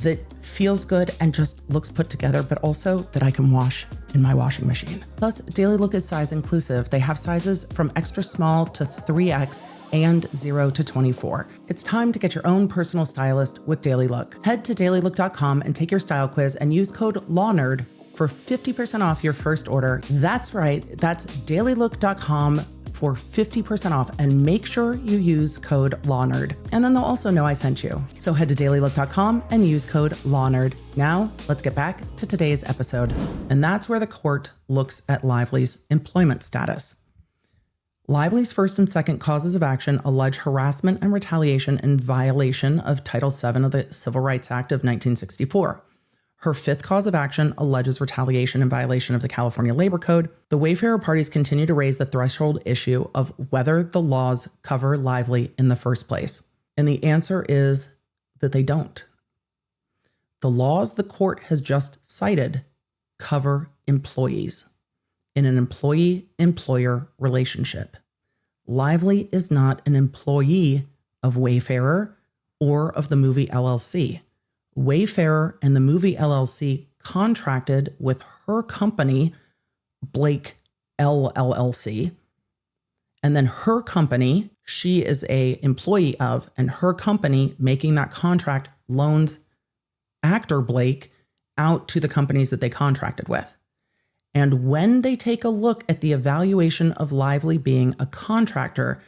that feels good and just looks put together, but also that I can wash in my washing machine. Plus, DailyLook is size inclusive. They have sizes from extra small to 3X and 0 to 24. It's time to get your own personal stylist with DailyLook. Head to dailylook.com and take your style quiz and use code LAWNERD for 50% off your first order. That's right, that's dailylook.com for 50% off, and make sure you use code LAWNERD. And then they'll also know I sent you. So head to dailylook.com and use code LAWNERD. Now, let's get back to today's episode. And that's where the court looks at Lively's employment status. Lively's first and second causes of action allege harassment and retaliation in violation of Title VII of the Civil Rights Act of 1964. Her fifth cause of action alleges retaliation in violation of the California Labor Code. The Wayfarer parties continue to raise the threshold issue of whether the laws cover Lively in the first place. And the answer is that they don't. The laws the court has just cited cover employees in an employee-employer relationship. Lively is not an employee of Wayfarer or of the Movie LLC. Wayfarer and the Movie LLC contracted with her company, Blake LLC, and then her company, she is an employee of, and her company making that contract loans actor Blake out to the companies that they contracted with. And when they take a look at the evaluation of Lively being a contractor,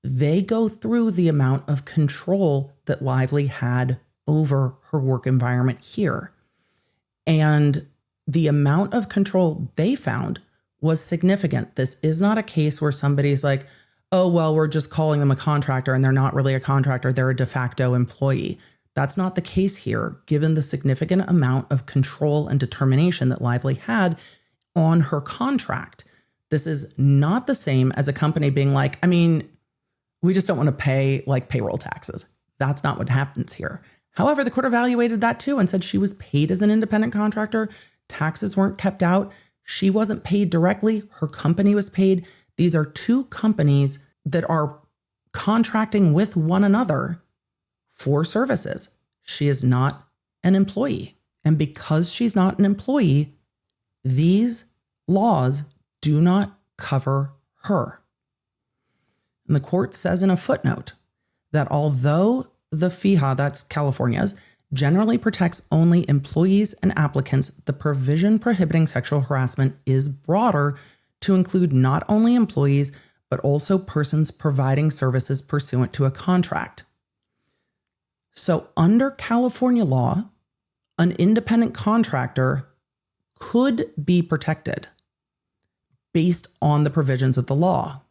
they go through the amount of control that Lively had over her work environment here. And the amount of control they found was significant. This is not a case where somebody's like, oh, well, we're just calling them a contractor and they're not really a contractor, they're a de facto employee. That's not the case here, given the significant amount of control and determination that Lively had on her contract. This is not the same as a company being like, I mean, we just don't want to pay like payroll taxes. That's not what happens here. However, the court evaluated that too and said she was paid as an independent contractor. Taxes weren't kept out. She wasn't paid directly. Her company was paid. These are two companies that are contracting with one another for services. She is not an employee. And because she's not an employee, these laws do not cover her. And the court says in a footnote that although the FEHA, that's California's, generally protects only employees and applicants, the provision prohibiting sexual harassment is broader to include not only employees, but also persons providing services pursuant to a contract. So under California law, an independent contractor could be protected based on the provisions of the law,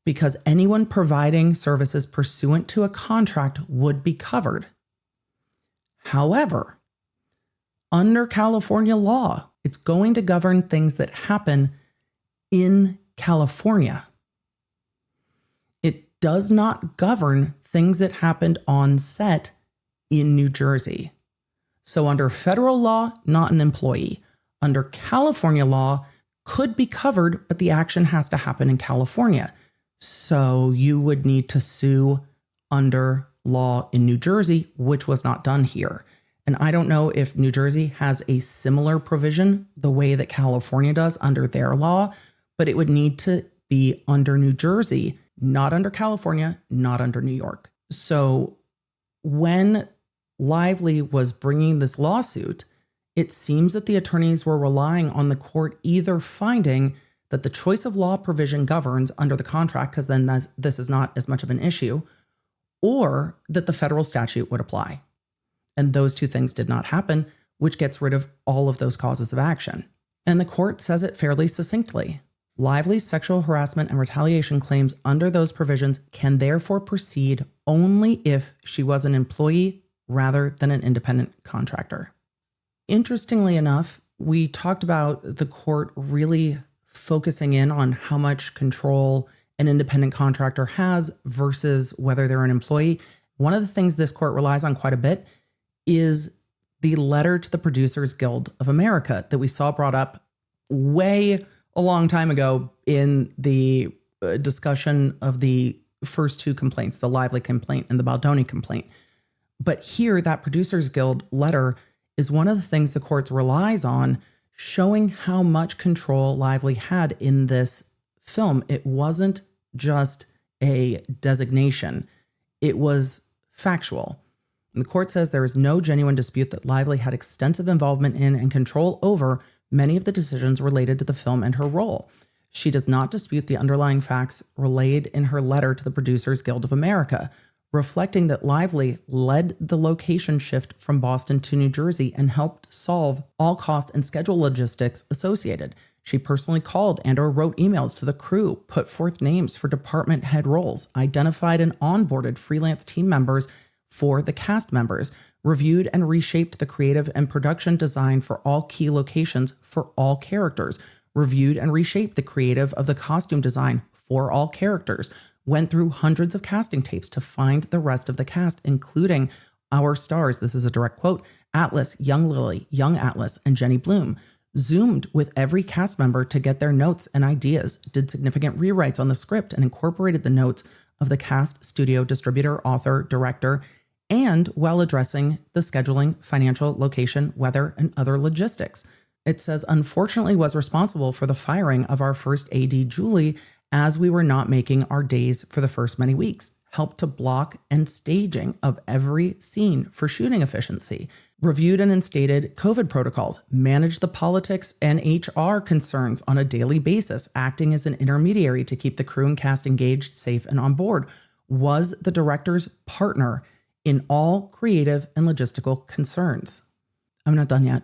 because anyone providing services pursuant to a contract would be covered. However, under California law, it's going to govern things that happen in California. It does not govern things that happened on set in New Jersey. So under federal law, not an employee. Under California law, could be covered, but the action has to happen in California. So you would need to sue under law in New Jersey, which was not done here. And I don't know if New Jersey has a similar provision the way that California does under their law, but it would need to be under New Jersey, not under California, not under New York. So when Lively was bringing this lawsuit, it seems that the attorneys were relying on the court either finding that the choice of law provision governs under the contract, because then this is not as much of an issue, or that the federal statute would apply. And those two things did not happen, which gets rid of all of those causes of action. And the court says it fairly succinctly. Lively's sexual harassment and retaliation claims under those provisions can therefore proceed only if she was an employee rather than an independent contractor. Interestingly enough, we talked about the court really focusing in on how much control an independent contractor has versus whether they're an employee. One of the things this court relies on quite a bit is the letter to the Producers Guild of America that we saw brought up way a long time ago in the discussion of the first two complaints, the Lively complaint and the Baldoni complaint. But here, that Producers Guild letter is one of the things the court relies on, showing how much control Lively had in this film. It wasn't just a designation. It was factual. And the court says there is no genuine dispute that Lively had extensive involvement in and control over many of the decisions related to the film and her role. She does not dispute the underlying facts relayed in her letter to the Producers Guild of America, reflecting that Lively led the location shift from Boston to New Jersey and helped solve all cost and schedule logistics associated. She personally called and/or wrote emails to the crew, put forth names for department head roles, identified and onboarded freelance team members for the cast members, reviewed and reshaped the creative and production design for all key locations for all characters, reviewed and reshaped the creative of the costume design for all characters, went through hundreds of casting tapes to find the rest of the cast, including our stars, this is a direct quote, Atlas, Young Lily, Young Atlas, and Jenny Bloom, zoomed with every cast member to get their notes and ideas, did significant rewrites on the script and incorporated the notes of the cast, studio, distributor, author, director, and while addressing the scheduling, financial, location, weather, and other logistics. It says, unfortunately was responsible for the firing of our first AD, Julie, as we were not making our days for the first many weeks, helped to block and staging of every scene for shooting efficiency, reviewed and instated COVID protocols, managed the politics and HR concerns on a daily basis, acting as an intermediary to keep the crew and cast engaged, safe, and on board, was the director's partner in all creative and logistical concerns. I'm not done yet.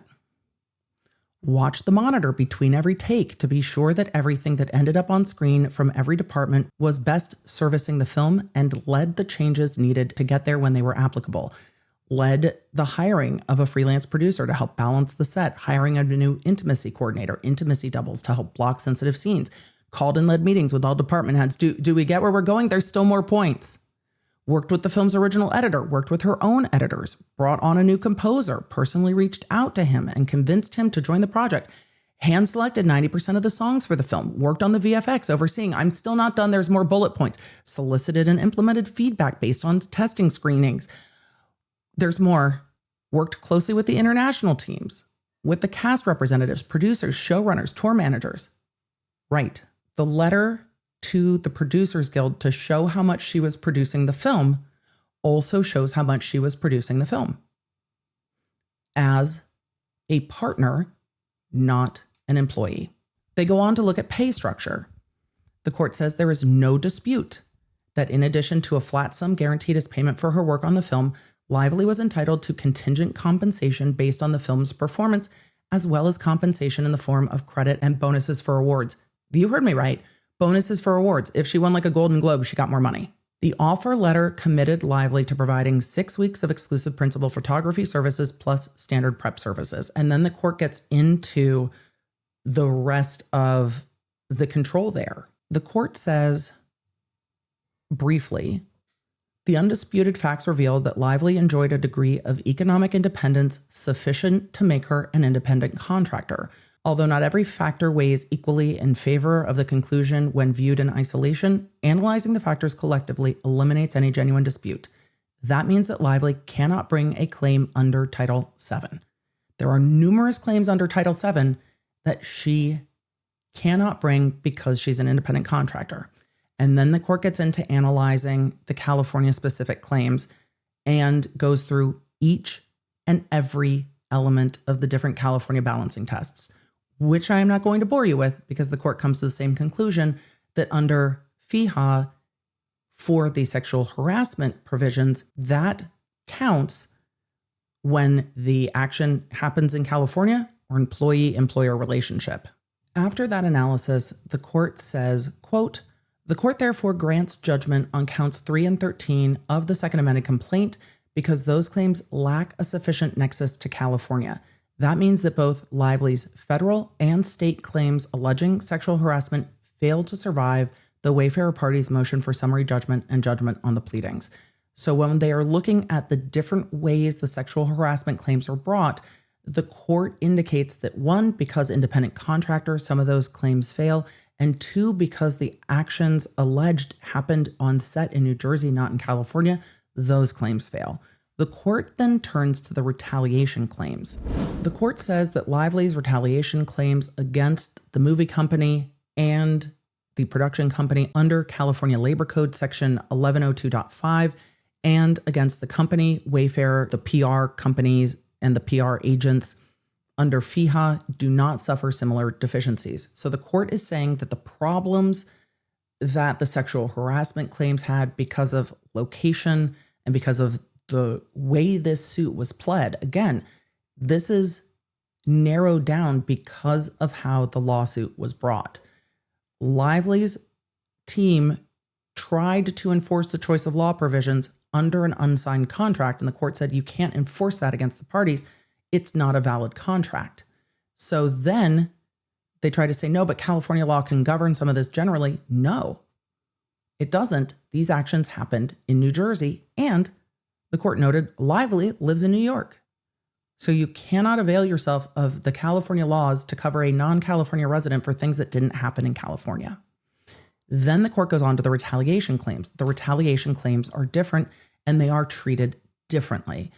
Watch the monitor between every take to be sure that everything that ended up on screen from every department was best servicing the film and led the changes needed to get there when they were applicable. Led the hiring of a freelance producer to help balance the set, hiring a new intimacy coordinator, intimacy doubles to help block sensitive scenes, called and led meetings with all department heads. Do we get where we're going? There's still more points. Worked with the film's original editor, worked with her own editors, brought on a new composer, personally reached out to him and convinced him to join the project, hand selected 90% of the songs for the film, worked on the VFX, overseeing, I'm still not done, there's more bullet points, solicited and implemented feedback based on testing screenings. There's more, worked closely with the international teams, with the cast representatives, producers, showrunners, tour managers. Right. The letter to the Producers Guild to show how much she was producing the film also shows how much she was producing the film. As a partner, not an employee. They go on to look at pay structure. The court says there is no dispute that in addition to a flat sum guaranteed as payment for her work on the film, Lively was entitled to contingent compensation based on the film's performance, as well as compensation in the form of credit and bonuses for awards. You heard me right. Bonuses for awards. If she won like a Golden Globe, she got more money. The offer letter committed Lively to providing 6 weeks of exclusive principal photography services plus standard prep services. And then the court gets into the rest of the control there. The court says, briefly, the undisputed facts reveal that Lively enjoyed a degree of economic independence sufficient to make her an independent contractor. Although not every factor weighs equally in favor of the conclusion when viewed in isolation, analyzing the factors collectively eliminates any genuine dispute. That means that Lively cannot bring a claim under Title VII. There are numerous claims under Title VII that she cannot bring because she's an independent contractor. And then the court gets into analyzing the California-specific claims and goes through each and every element of the different California balancing tests, which I am not going to bore you with because the court comes to the same conclusion that under FEHA, for the sexual harassment provisions, that counts when the action happens in California or employee-employer relationship. After that analysis, the court says, quote, the court therefore grants judgment on counts 3 and 13 of the Second Amended complaint because those claims lack a sufficient nexus to California. That means that both Lively's federal and state claims alleging sexual harassment failed to survive the Wayfarer party's motion for summary judgment and judgment on the pleadings. So when they are looking at the different ways the sexual harassment claims are brought, the court indicates that 1, because independent contractor, some of those claims fail, and 2, because the actions alleged happened on set in New Jersey, not in California, those claims fail. The court then turns to the retaliation claims. The court says that Lively's retaliation claims against the movie company and the production company under California Labor Code Section 1102.5 and against the company, Wayfarer, the PR companies, and the PR agents under FEHA do not suffer similar deficiencies. So the court is saying that the problems that the sexual harassment claims had because of location and because of the way this suit was pled, again, this is narrowed down because of how the lawsuit was brought. Lively's team tried to enforce the choice of law provisions under an unsigned contract, and the court said you can't enforce that against the parties. It's not a valid contract. So then they try to say, no, but California law can govern some of this generally. No, it doesn't. These actions happened in New Jersey, and the court noted Lively lives in New York. So you cannot avail yourself of the California laws to cover a non-California resident for things that didn't happen in California. Then the court goes on to the retaliation claims. The retaliation claims are different and they are treated differently.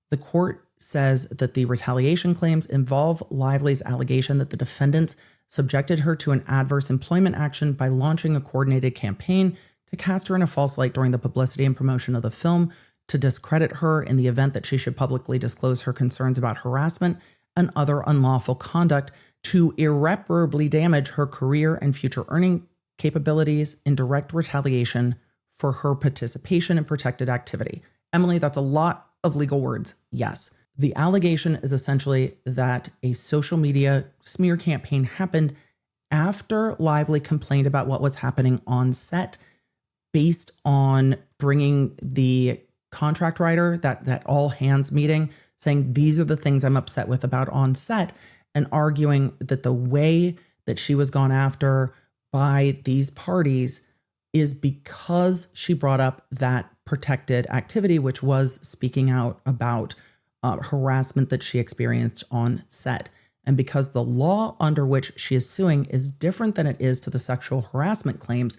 The court says that the retaliation claims involve Lively's allegation that the defendants subjected her to an adverse employment action by launching a coordinated campaign to cast her in a false light during the publicity and promotion of the film, to discredit her in the event that she should publicly disclose her concerns about harassment and other unlawful conduct, to irreparably damage her career and future earning capabilities in direct retaliation for her participation in protected activity. Emily, that's a lot of legal words. Yes. The allegation is essentially that a social media smear campaign happened after Lively complained about what was happening on set, based on bringing the contract writer, that all hands meeting, saying these are the things I'm upset with about on set, and arguing that the way that she was gone after by these parties is because she brought up that protected activity, which was speaking out about harassment that she experienced on set. And because the law under which she is suing is different than it is to the sexual harassment claims,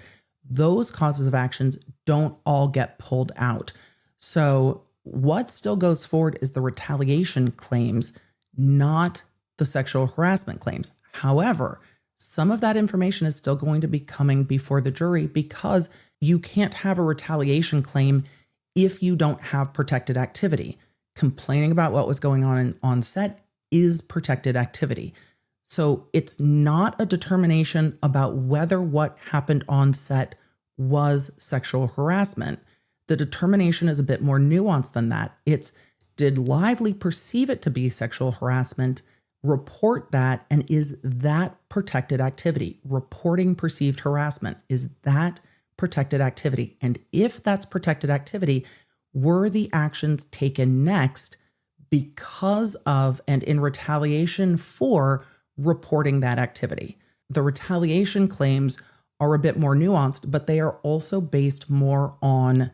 those causes of actions don't all get pulled out. So what still goes forward is the retaliation claims, not the sexual harassment claims. However, some of that information is still going to be coming before the jury because you can't have a retaliation claim if you don't have protected activity. Complaining about what was going on set is protected activity. So it's not a determination about whether what happened on set was sexual harassment. The determination is a bit more nuanced than that. It's, did Lively perceive it to be sexual harassment, report that, and is that protected activity? Reporting perceived harassment, is that protected activity? And if that's protected activity, were the actions taken next because of and in retaliation for reporting that activity? The retaliation claims are a bit more nuanced, but they are also based more on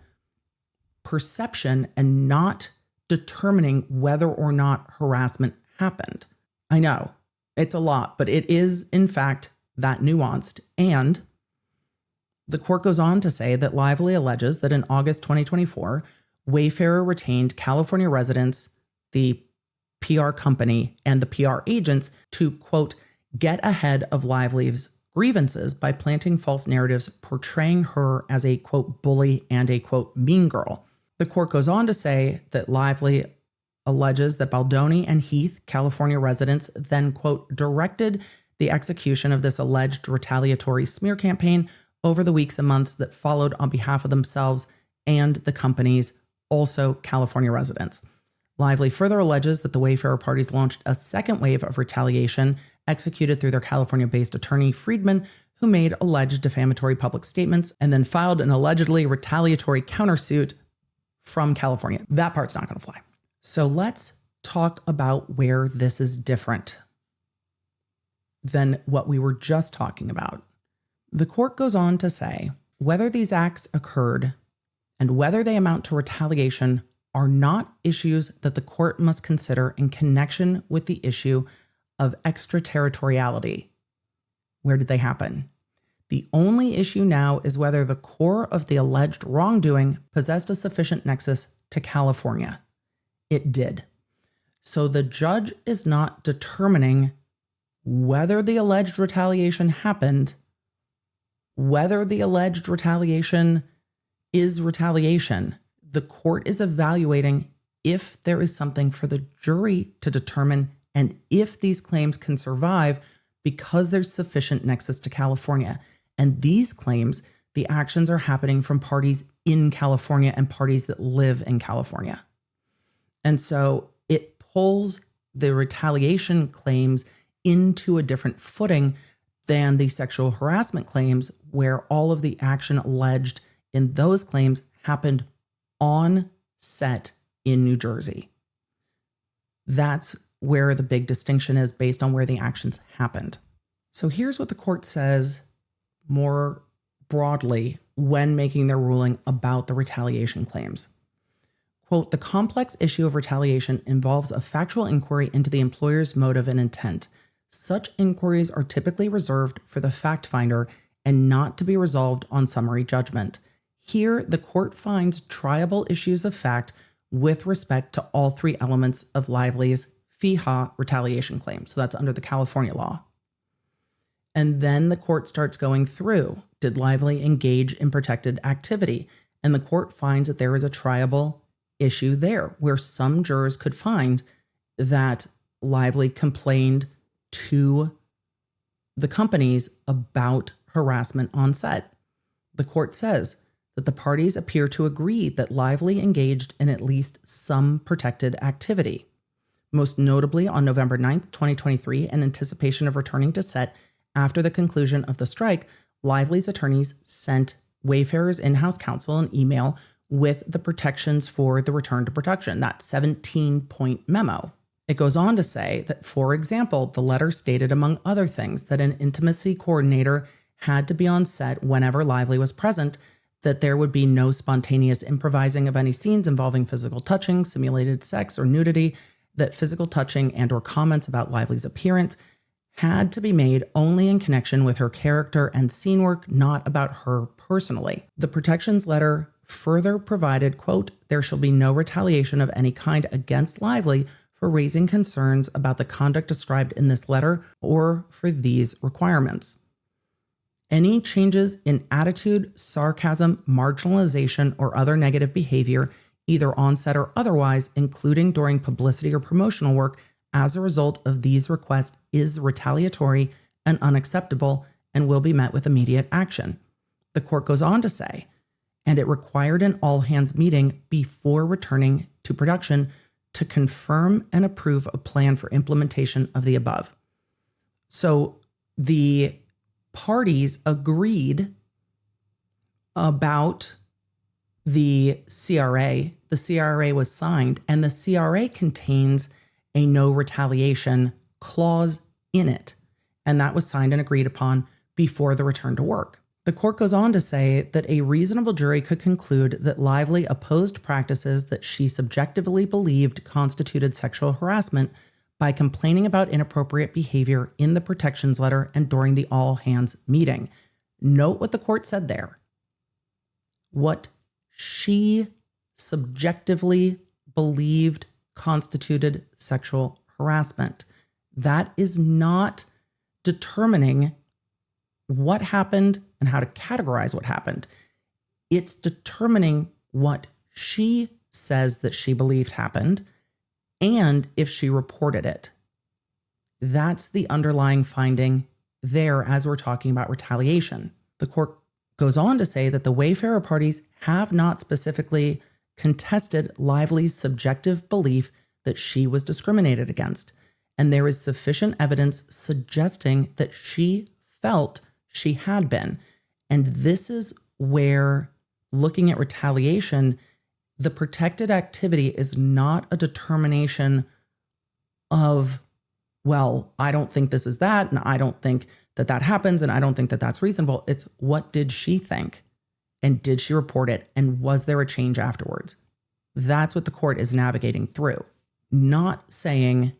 perception and not determining whether or not harassment happened. I know it's a lot, but it is in fact that nuanced. And the court goes on to say that Lively alleges that in August 2024, Wayfarer retained California residents, the PR company, and the PR agents to, quote, get ahead of Lively's grievances by planting false narratives portraying her as a, quote, bully and a, quote, mean girl. The court goes on to say that Lively alleges that Baldoni and Heath, California residents, then, quote, directed the execution of this alleged retaliatory smear campaign over the weeks and months that followed on behalf of themselves and the companies, also California residents. Lively further alleges that the Wayfarer parties launched a second wave of retaliation executed through their California-based attorney, Friedman, who made alleged defamatory public statements and then filed an allegedly retaliatory countersuit from California. That part's not going to fly. So let's talk about where this is different than what we were just talking about. The court goes on to say whether these acts occurred and whether they amount to retaliation are not issues that the court must consider in connection with the issue of extraterritoriality. Where did they happen? The only issue now is whether the core of the alleged wrongdoing possessed a sufficient nexus to California. It did. So the judge is not determining whether the alleged retaliation happened, whether the alleged retaliation is retaliation. The court is evaluating if there is something for the jury to determine and if these claims can survive because there's sufficient nexus to California. And these claims, the actions are happening from parties in California and parties that live in California. And so it pulls the retaliation claims into a different footing than the sexual harassment claims, where all of the action alleged in those claims happened on set in New Jersey. That's where the big distinction is based on where the actions happened. So here's what the court says more broadly when making their ruling about the retaliation claims. Quote, the complex issue of retaliation involves a factual inquiry into the employer's motive and intent. Such inquiries are typically reserved for the fact finder and not to be resolved on summary judgment. Here, the court finds triable issues of fact with respect to all three elements of Lively's FEHA retaliation claim. So that's under the California law. And then the court starts going through, did Lively engage in protected activity? And the court finds that there is a triable issue there where some jurors could find that Lively complained to the companies about harassment on set. The court says that the parties appear to agree that Lively engaged in at least some protected activity. Most notably on November 9th, 2023, in anticipation of returning to set after the conclusion of the strike, Lively's attorneys sent Wayfarer's in-house counsel an email with the protections for the return to production, that 17-point memo. It goes on to say that, for example, the letter stated, among other things, that an intimacy coordinator had to be on set whenever Lively was present, that there would be no spontaneous improvising of any scenes involving physical touching, simulated sex, or nudity, that physical touching and or comments about Lively's appearance had to be made only in connection with her character and scene work, not about her personally. The protections letter further provided, quote, there shall be no retaliation of any kind against Lively for raising concerns about the conduct described in this letter or for these requirements. Any changes in attitude, sarcasm, marginalization, or other negative behavior, either on set or otherwise, including during publicity or promotional work, as a result of these requests is retaliatory and unacceptable and will be met with immediate action. The court goes on to say, and it required an all-hands meeting before returning to production to confirm and approve a plan for implementation of the above. So the parties agreed about the CRA. The CRA was signed, and the CRA contains a no retaliation clause in it. And that was signed and agreed upon before the return to work. The court goes on to say that a reasonable jury could conclude that Lively opposed practices that she subjectively believed constituted sexual harassment by complaining about inappropriate behavior in the protections letter and during the all-hands meeting. Note what the court said there. What she subjectively believed constituted sexual harassment. That is not determining what happened and how to categorize what happened. It's determining what she says that she believed happened and if she reported it. That's the underlying finding there as we're talking about retaliation. The court goes on to say that the Wayfarer parties have not specifically contested Lively's subjective belief that she was discriminated against, and there is sufficient evidence suggesting that she felt she had been. And this is where, looking at retaliation, the protected activity is not a determination of, well, I don't think this is that, and I don't think that that happens, and I don't think that that's reasonable. It's what did she think? And did she report it? And was there a change afterwards? That's what the court is navigating through. Not saying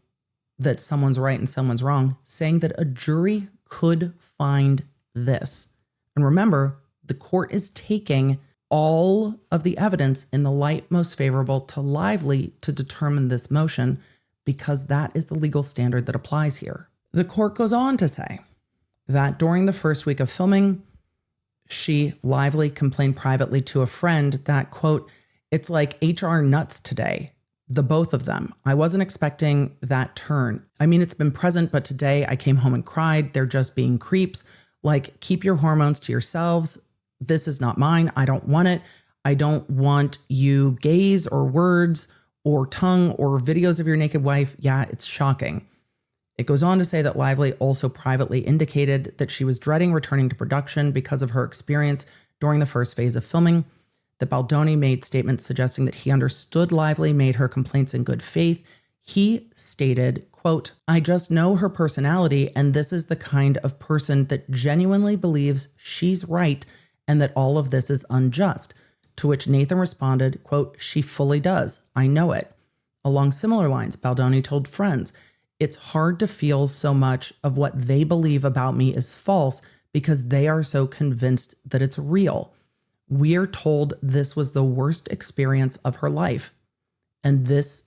that someone's right and someone's wrong, saying that a jury could find this. And remember, the court is taking all of the evidence in the light most favorable to Lively to determine this motion, because that is the legal standard that applies here. The court goes on to say that during the first week of filming, she, Lively, complained privately to a friend that, quote, it's like HR nuts today, the both of them. I wasn't expecting that turn. I mean, it's been present, but today I came home and cried. They're just being creeps. Like, keep your hormones to yourselves. This is not mine. I don't want it. I don't want you gaze or words or tongue or videos of your naked wife. Yeah, it's shocking. It goes on to say that Lively also privately indicated that she was dreading returning to production because of her experience during the first phase of filming. That Baldoni made statements suggesting that he understood Lively made her complaints in good faith. He stated, quote, I just know her personality, and this is the kind of person that genuinely believes she's right and that all of this is unjust. To which Nathan responded, quote, she fully does. I know it. Along similar lines, Baldoni told friends, it's hard to feel so much of what they believe about me is false because they are so convinced that it's real. We're told this was the worst experience of her life. And this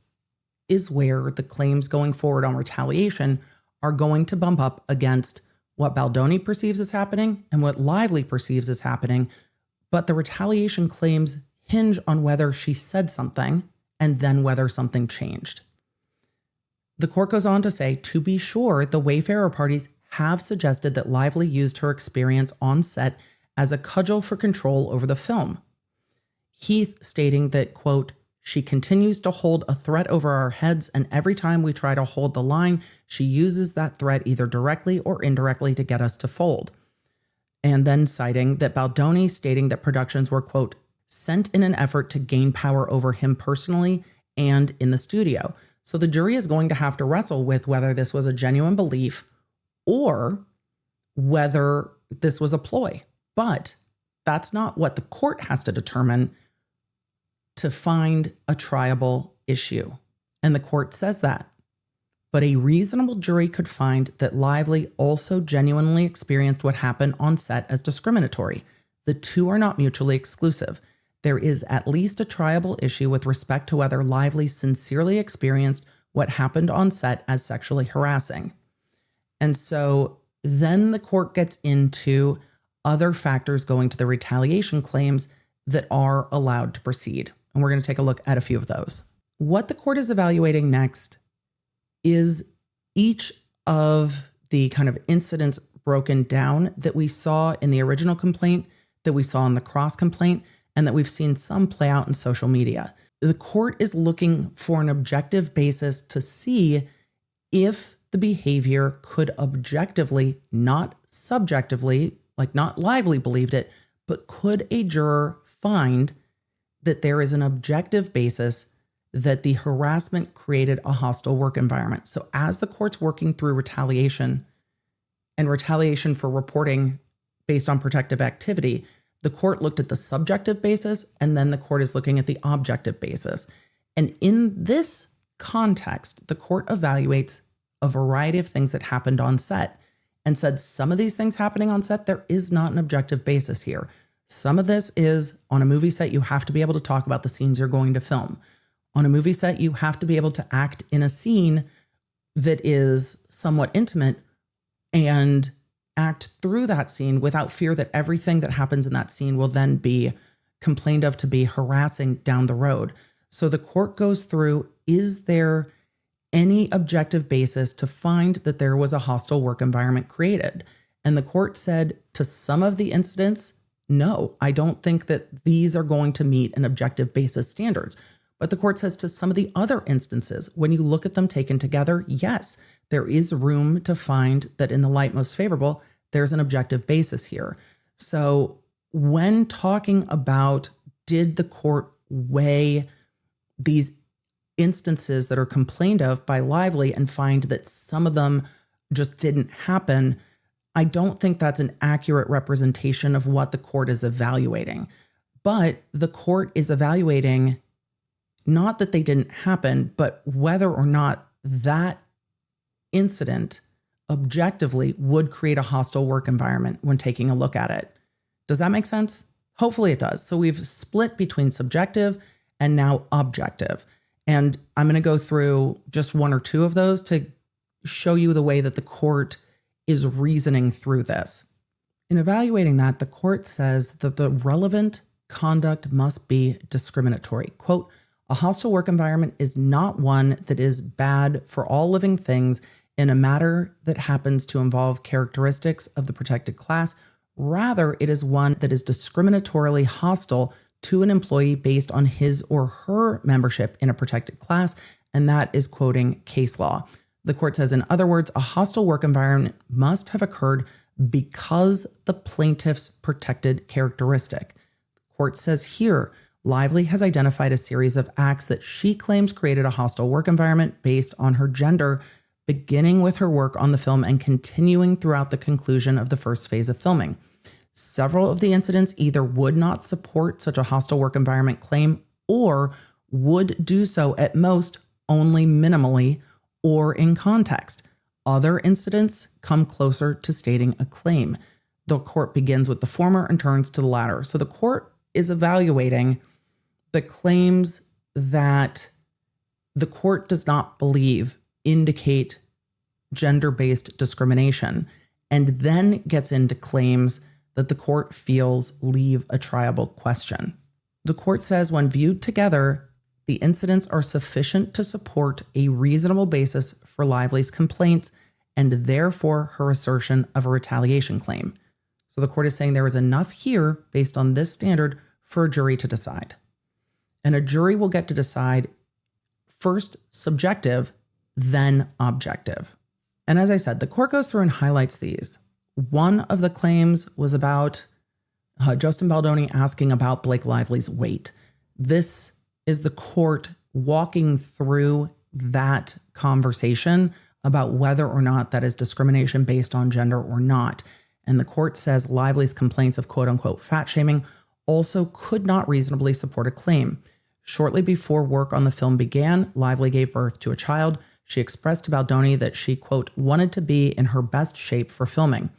is where the claims going forward on retaliation are going to bump up against what Baldoni perceives as happening and what Lively perceives as happening. But the retaliation claims hinge on whether she said something and then whether something changed. The court goes on to say, to be sure, the Wayfarer parties have suggested that Lively used her experience on set as a cudgel for control over the film. Heath stating that, quote, she continues to hold a threat over our heads, and every time we try to hold the line, she uses that threat either directly or indirectly to get us to fold. And then citing that Baldoni stating that productions were, quote, sent in an effort to gain power over him personally and in the studio. So the jury is going to have to wrestle with whether this was a genuine belief or whether this was a ploy. But that's not what the court has to determine to find a triable issue. And the court says that. But a reasonable jury could find that Lively also genuinely experienced what happened on set as discriminatory. The two are not mutually exclusive. There is at least a triable issue with respect to whether Lively sincerely experienced what happened on set as sexually harassing. And so then the court gets into other factors going to the retaliation claims that are allowed to proceed. And we're going to take a look at a few of those. What the court is evaluating next is each of the kind of incidents broken down that we saw in the original complaint, that we saw in the cross complaint, and that we've seen some play out in social media. The court is looking for an objective basis to see if the behavior could objectively, not subjectively, like not Lively believed it, but could a juror find that there is an objective basis that the harassment created a hostile work environment. So as the court's working through retaliation and retaliation for reporting based on protective activity, the court looked at the subjective basis, and then the court is looking at the objective basis. And in this context, the court evaluates a variety of things that happened on set and said some of these things happening on set, there is not an objective basis here. Some of this is on a movie set, you have to be able to talk about the scenes you're going to film. On a movie set, you have to be able to act in a scene that is somewhat intimate and act through that scene without fear that everything that happens in that scene will then be complained of to be harassing down the road. So the court goes through, is there any objective basis to find that there was a hostile work environment created? And the court said to some of the incidents, no, I don't think that these are going to meet an objective basis standards. But the court says to some of the other instances, when you look at them taken together, yes, there is room to find that in the light most favorable, there's an objective basis here. So when talking about did the court weigh these instances that are complained of by Lively and find that some of them just didn't happen, I don't think that's an accurate representation of what the court is evaluating. But the court is evaluating not that they didn't happen, but whether or not that incident objectively would create a hostile work environment when taking a look at it. Does that make sense? Hopefully it does. So we've split between subjective and now objective. And I'm going to go through just one or two of those to show you the way that the court is reasoning through this. In evaluating that, the court says that the relevant conduct must be discriminatory. Quote, a hostile work environment is not one that is bad for all living things in a matter that happens to involve characteristics of the protected class. Rather, it is one that is discriminatorily hostile to an employee based on his or her membership in a protected class, and that is quoting case law. The court says, in other words, a hostile work environment must have occurred because the plaintiff's protected characteristic. The court says here, Lively has identified a series of acts that she claims created a hostile work environment based on her gender, beginning with her work on the film and continuing throughout the conclusion of the first phase of filming. Several of the incidents either would not support such a hostile work environment claim or would do so at most only minimally or in context. Other incidents come closer to stating a claim. The court begins with the former and turns to the latter. So the court is evaluating the claims that the court does not believe indicate gender-based discrimination, and then gets into claims that the court feels leave a triable question. The court says when viewed together, the incidents are sufficient to support a reasonable basis for Lively's complaints and therefore her assertion of a retaliation claim. So the court is saying there is enough here based on this standard for a jury to decide. And a jury will get to decide first subjective, then objective. And as I said, the court goes through and highlights these. One of the claims was about Justin Baldoni asking about Blake Lively's weight. This is the court walking through that conversation about whether or not that is discrimination based on gender or not. And the court says Lively's complaints of quote unquote fat shaming also could not reasonably support a claim. Shortly before work on the film began, Lively gave birth to a child. She expressed to Baldoni that she, quote, wanted to be in her best shape for filming.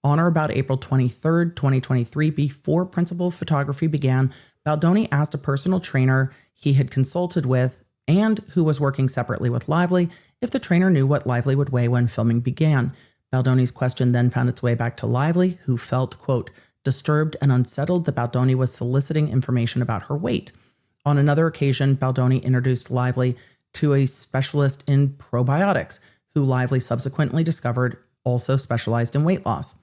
On or about April 23rd, 2023, before principal photography began, Baldoni asked a personal trainer he had consulted with and who was working separately with Lively if the trainer knew what Lively would weigh when filming began. Baldoni's question then found its way back to Lively, who felt, quote, disturbed and unsettled that Baldoni was soliciting information about her weight. On another occasion, Baldoni introduced Lively to a specialist in probiotics, who Lively subsequently discovered also specialized in weight loss.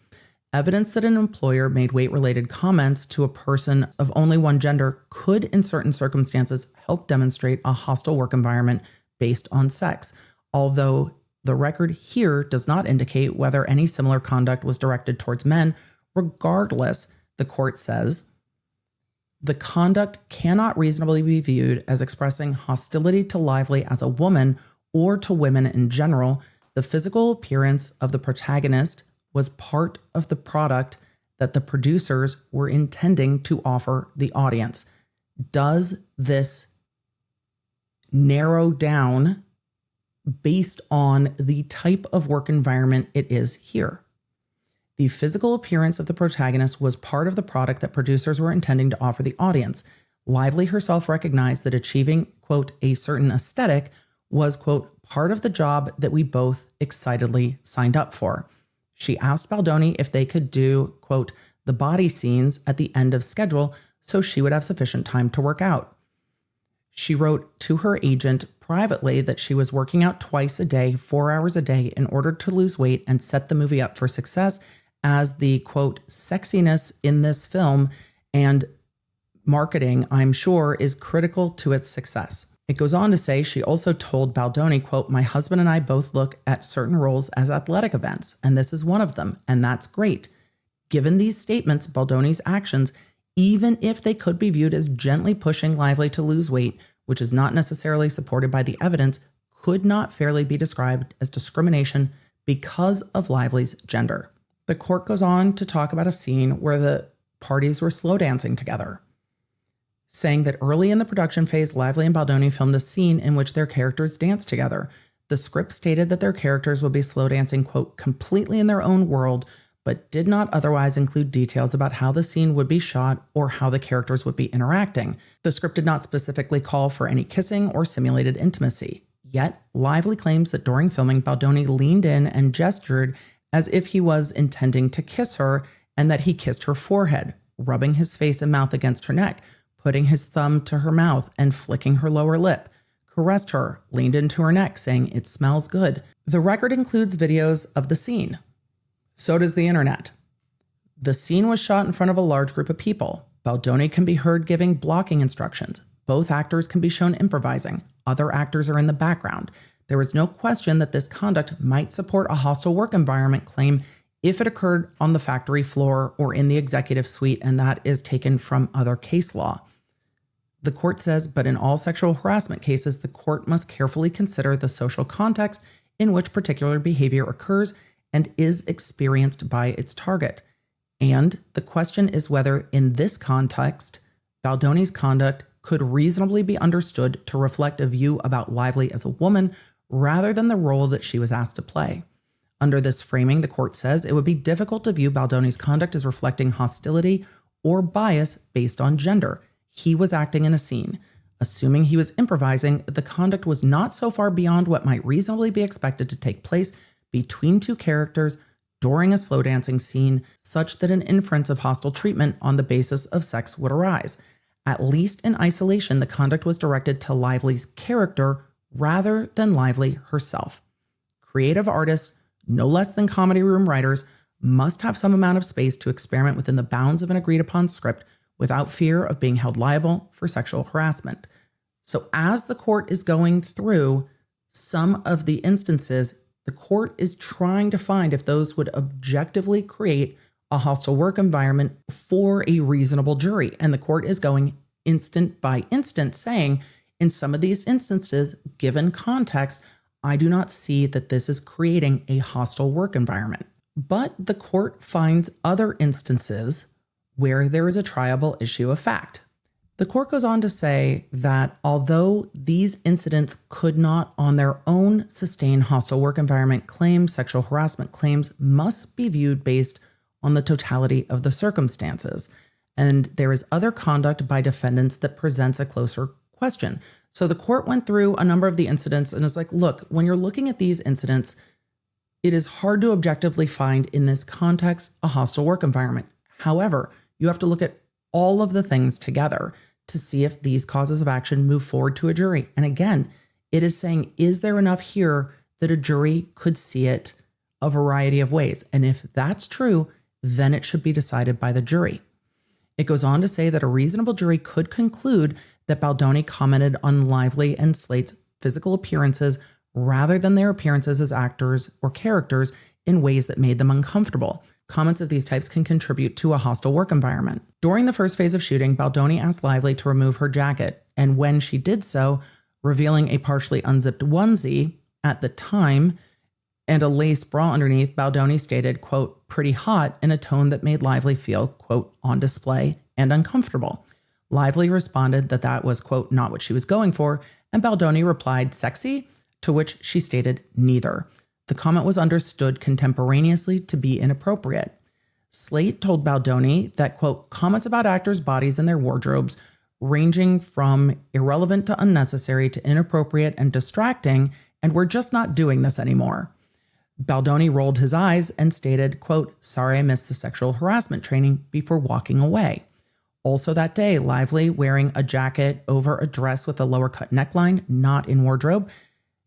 Evidence that an employer made weight-related comments to a person of only one gender could, in certain circumstances, help demonstrate a hostile work environment based on sex, although the record here does not indicate whether any similar conduct was directed towards men. Regardless, the court says, the conduct cannot reasonably be viewed as expressing hostility to Lively as a woman or to women in general. The physical appearance of the protagonist was part of the product that the producers were intending to offer the audience. Does this narrow down based on the type of work environment it is here? The physical appearance of the protagonist was part of the product that producers were intending to offer the audience. Lively herself recognized that achieving, quote, a certain aesthetic was, quote, part of the job that we both excitedly signed up for. She asked Baldoni if they could do, quote, the body scenes at the end of schedule so she would have sufficient time to work out. She wrote to her agent privately that she was working out twice a day, 4 hours a day, in order to lose weight and set the movie up for success, as the, quote, sexiness in this film and marketing, I'm sure, is critical to its success. It goes on to say she also told Baldoni, quote, my husband and I both look at certain roles as athletic events, and this is one of them, and that's great. Given these statements, Baldoni's actions, even if they could be viewed as gently pushing Lively to lose weight, which is not necessarily supported by the evidence, could not fairly be described as discrimination because of Lively's gender. The court goes on to talk about a scene where the parties were slow dancing together, saying that early in the production phase, Lively and Baldoni filmed a scene in which their characters danced together. The script stated that their characters would be slow dancing, quote, completely in their own world, but did not otherwise include details about how the scene would be shot or how the characters would be interacting. The script did not specifically call for any kissing or simulated intimacy. Yet, Lively claims that during filming, Baldoni leaned in and gestured as if he was intending to kiss her, and that he kissed her forehead, rubbing his face and mouth against her neck, putting his thumb to her mouth and flicking her lower lip, caressed her, leaned into her neck, saying, it smells good. The record includes videos of the scene. So does the internet. The scene was shot in front of a large group of people. Baldoni can be heard giving blocking instructions. Both actors can be shown improvising. Other actors are in the background. There is no question that this conduct might support a hostile work environment claim if it occurred on the factory floor or in the executive suite, and that is taken from other case law. The court says, but in all sexual harassment cases, the court must carefully consider the social context in which particular behavior occurs and is experienced by its target. And the question is whether, in this context, Baldoni's conduct could reasonably be understood to reflect a view about Lively as a woman rather than the role that she was asked to play. Under this framing, the court says it would be difficult to view Baldoni's conduct as reflecting hostility or bias based on gender. He was acting in a scene. Assuming he was improvising, the conduct was not so far beyond what might reasonably be expected to take place between two characters during a slow dancing scene, such that an inference of hostile treatment on the basis of sex would arise. At least in isolation, the conduct was directed to Lively's character rather than Lively herself. Creative artists, no less than comedy room writers, must have some amount of space to experiment within the bounds of an agreed upon script without fear of being held liable for sexual harassment. So as the court is going through some of the instances, the court is trying to find if those would objectively create a hostile work environment for a reasonable jury. And the court is going instant by instant, saying, in some of these instances, given context, I do not see that this is creating a hostile work environment. But the court finds other instances where there is a triable issue of fact. The court goes on to say that although these incidents could not on their own sustain hostile work environment claims, sexual harassment claims must be viewed based on the totality of the circumstances. And there is other conduct by defendants that presents a closer question. So the court went through a number of the incidents and is like, look, when you're looking at these incidents, it is hard to objectively find in this context a hostile work environment. However, you have to look at all of the things together to see if these causes of action move forward to a jury. And again, it is saying, is there enough here that a jury could see it a variety of ways? And if that's true, then it should be decided by the jury. It goes on to say that a reasonable jury could conclude that Baldoni commented on Lively and Slate's physical appearances rather than their appearances as actors or characters in ways that made them uncomfortable. Comments of these types can contribute to a hostile work environment. During the first phase of shooting, Baldoni asked Lively to remove her jacket, and when she did so, revealing a partially unzipped onesie at the time and a lace bra underneath, Baldoni stated, quote, pretty hot in a tone that made Lively feel, quote, on display and uncomfortable. Lively responded that that was, quote, not what she was going for, and Baldoni replied, sexy, to which she stated neither. The comment was understood contemporaneously to be inappropriate. Slate told Baldoni that, quote, comments about actors' bodies and their wardrobes, ranging from irrelevant to unnecessary to inappropriate and distracting, and we're just not doing this anymore. Baldoni rolled his eyes and stated, quote, sorry I missed the sexual harassment training before walking away. Also that day, Lively, wearing a jacket over a dress with a lower cut neckline, not in wardrobe,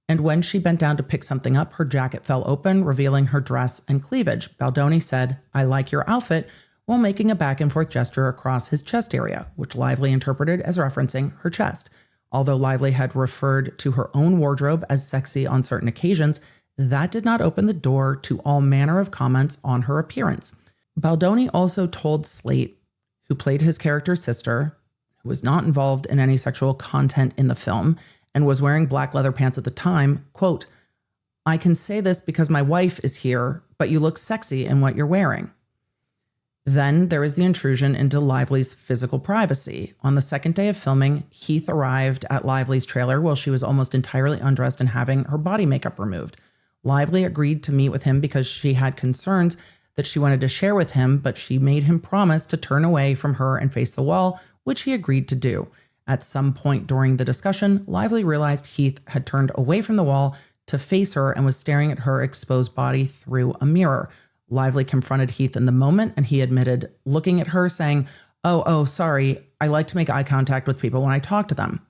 and when she bent down to pick something up, her jacket fell open, revealing her dress and cleavage. Baldoni said, I like your outfit, while making a back and forth gesture across his chest area, which Lively interpreted as referencing her chest. Although Lively had referred to her own wardrobe as sexy on certain occasions, that did not open the door to all manner of comments on her appearance. Baldoni also told Slate, who played his character's sister, who was not involved in any sexual content in the film, and was wearing black leather pants at the time, quote, I can say this because my wife is here, but you look sexy in what you're wearing. Then there is the intrusion into Lively's physical privacy. On the second day of filming, Heath arrived at Lively's trailer while she was almost entirely undressed and having her body makeup removed. Lively agreed to meet with him because she had concerns that she wanted to share with him, but she made him promise to turn away from her and face the wall, which he agreed to do. At some point during the discussion, Lively realized Heath had turned away from the wall to face her and was staring at her exposed body through a mirror. Lively confronted Heath in the moment, and he admitted looking at her saying, oh, sorry, I like to make eye contact with people when I talk to them.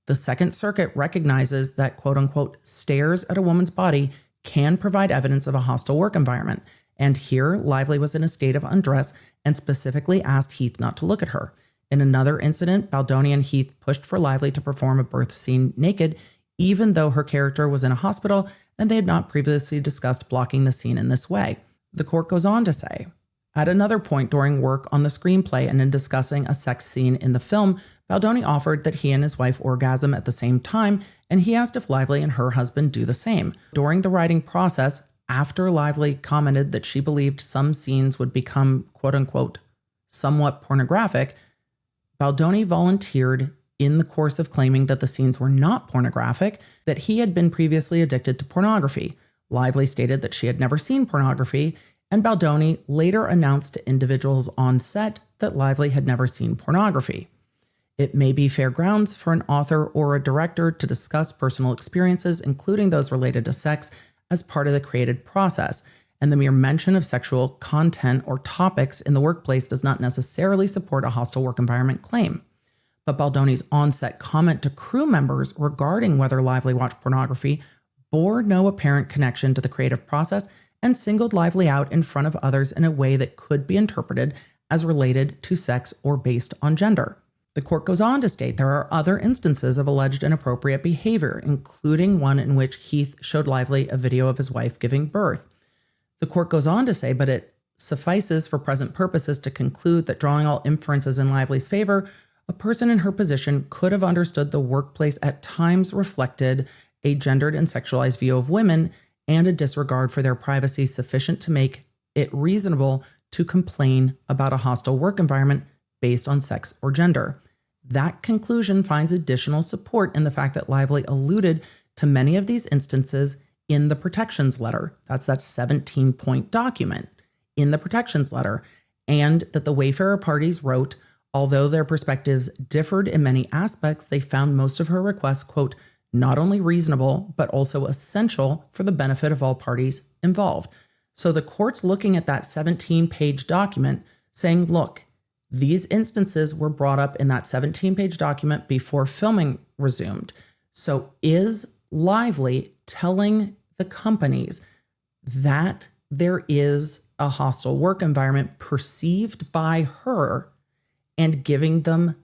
The Second Circuit recognizes that, quote unquote, stares at a woman's body can provide evidence of a hostile work environment. And here, Lively was in a state of undress and specifically asked Heath not to look at her. In another incident, Baldoni and Heath pushed for Lively to perform a birth scene naked, even though her character was in a hospital and they had not previously discussed blocking the scene in this way. The court goes on to say, at another point during work on the screenplay and in discussing a sex scene in the film, Baldoni offered that he and his wife orgasm at the same time, and he asked if Lively and her husband do the same. During the writing process, after Lively commented that she believed some scenes would become, quote unquote, somewhat pornographic, Baldoni volunteered in the course of claiming that the scenes were not pornographic, that he had been previously addicted to pornography. Lively stated that she had never seen pornography, and Baldoni later announced to individuals on set that Lively had never seen pornography. It may be fair grounds for an author or a director to discuss personal experiences, including those related to sex, as part of the creative process, and the mere mention of sexual content or topics in the workplace does not necessarily support a hostile work environment claim. But Baldoni's on-set comment to crew members regarding whether Lively watched pornography bore no apparent connection to the creative process and singled Lively out in front of others in a way that could be interpreted as related to sex or based on gender. The court goes on to state there are other instances of alleged inappropriate behavior, including one in which Heath showed Lively a video of his wife giving birth. The court goes on to say, but it suffices for present purposes to conclude that drawing all inferences in Lively's favor, a person in her position could have understood the workplace at times reflected a gendered and sexualized view of women and a disregard for their privacy sufficient to make it reasonable to complain about a hostile work environment based on sex or gender. That conclusion finds additional support in the fact that Lively alluded to many of these instances in the protections letter. That's that 17-point document in the protections letter. And that the Wayfarer parties wrote, although their perspectives differed in many aspects, they found most of her requests, quote, not only reasonable, but also essential for the benefit of all parties involved. So the court's looking at that 17-page document saying, look, these instances were brought up in that 17-page document before filming resumed. So is Lively telling the companies that there is a hostile work environment perceived by her and giving them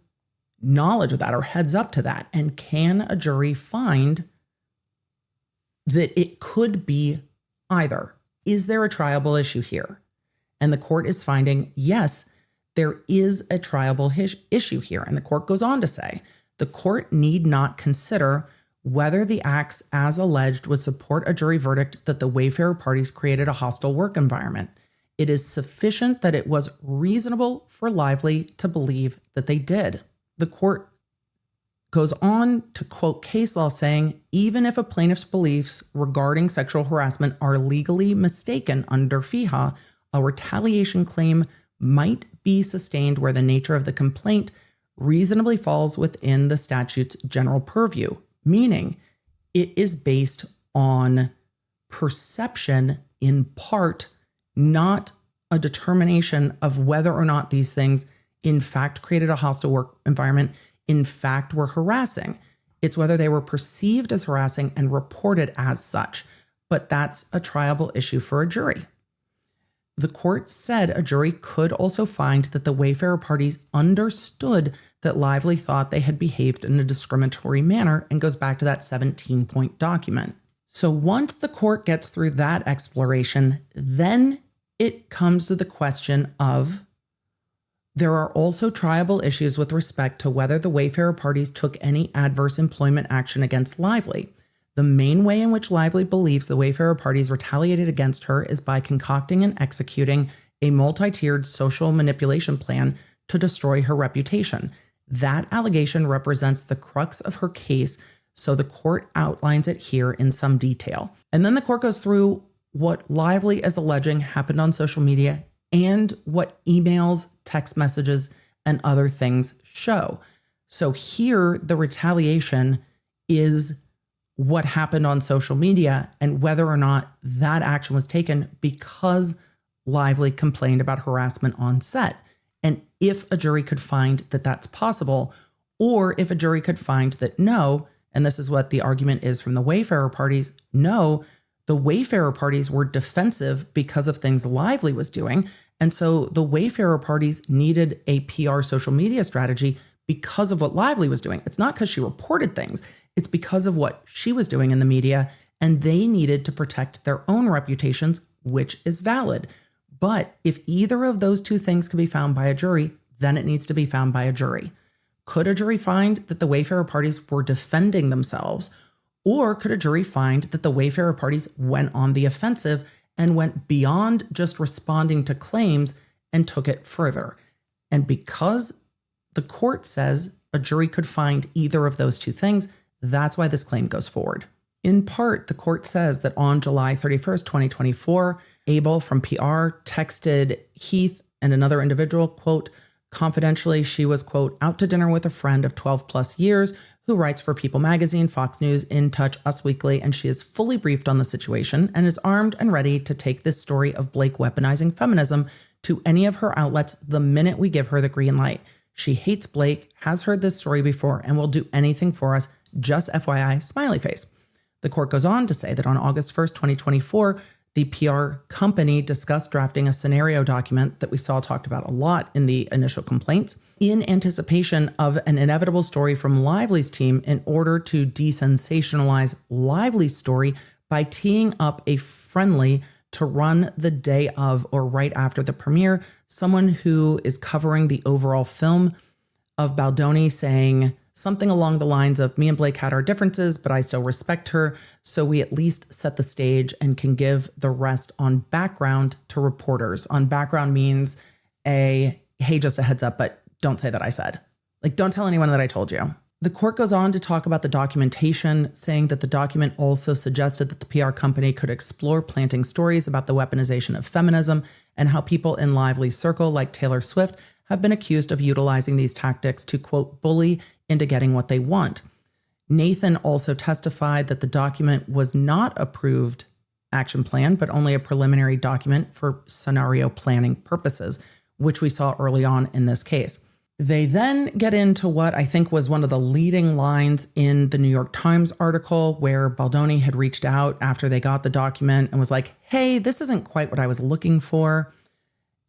knowledge of that or heads up to that? And can a jury find that it could be either? Is there a triable issue here? And the court is finding, yes, there is a triable issue here. And the court goes on to say, the court need not consider whether the acts as alleged would support a jury verdict that the Wayfarer parties created a hostile work environment. It is sufficient that it was reasonable for Lively to believe that they did. The court goes on to quote case law saying, even if a plaintiff's beliefs regarding sexual harassment are legally mistaken under FEHA, a retaliation claim might be sustained where the nature of the complaint reasonably falls within the statute's general purview, meaning it is based on perception in part, not a determination of whether or not these things in fact created a hostile work environment, in fact were harassing. It's whether they were perceived as harassing and reported as such. But that's a triable issue for a jury. The court said a jury could also find that the Wayfarer parties understood that Lively thought they had behaved in a discriminatory manner, and goes back to that 17-point document. So once the court gets through that exploration, then it comes to the question of there are also triable issues with respect to whether the Wayfarer parties took any adverse employment action against Lively. The main way in which Lively believes the Wayfarer parties retaliated against her is by concocting and executing a multi-tiered social manipulation plan to destroy her reputation. That allegation represents the crux of her case, so the court outlines it here in some detail. And then the court goes through what Lively is alleging happened on social media and what emails, text messages, and other things show. So here, the retaliation is what happened on social media and whether or not that action was taken because Lively complained about harassment on set. And if a jury could find that that's possible, or if a jury could find that no, and this is what the argument is from the Wayfarer parties, no, the Wayfarer parties were defensive because of things Lively was doing. And so the Wayfarer parties needed a PR social media strategy because of what Lively was doing. It's not because she reported things. It's because of what she was doing in the media, and they needed to protect their own reputations, which is valid. But if either of those two things can be found by a jury, then it needs to be found by a jury. Could a jury find that the Wayfarer parties were defending themselves? Or could a jury find that the Wayfarer parties went on the offensive and went beyond just responding to claims and took it further? And because the court says a jury could find either of those two things, that's why this claim goes forward. In part, the court says that on July 31st, 2024, Abel from PR texted Heath and another individual, quote, confidentially, she was, quote, out to dinner with a friend of 12 plus years who writes for People Magazine, Fox News, In Touch, Us Weekly, and she is fully briefed on the situation and is armed and ready to take this story of Blake weaponizing feminism to any of her outlets the minute we give her the green light. She hates Blake, has heard this story before, and will do anything for us. Just FYI, smiley face. The court goes on to say that on August 1st, 2024, the PR company discussed drafting a scenario document that we saw talked about a lot in the initial complaints in anticipation of an inevitable story from Lively's team in order to desensationalize Lively's story by teeing up a friendly to run the day of or right after the premiere, someone who is covering the overall film of Baldoni saying something along the lines of, me and Blake had our differences, but I still respect her. So we at least set the stage and can give the rest on background to reporters. On background means hey, just a heads up, but don't say that I said. Like, don't tell anyone that I told you. The court goes on to talk about the documentation, saying that the document also suggested that the PR company could explore planting stories about the weaponization of feminism and how people in Lively's circle, like Taylor Swift, have been accused of utilizing these tactics to, quote, bully into getting what they want. Nathan also testified that the document was not approved action plan, but only a preliminary document for scenario planning purposes, which we saw early on in this case. They then get into what I think was one of the leading lines in the New York Times article, where Baldoni had reached out after they got the document and was like, hey, this isn't quite what I was looking for.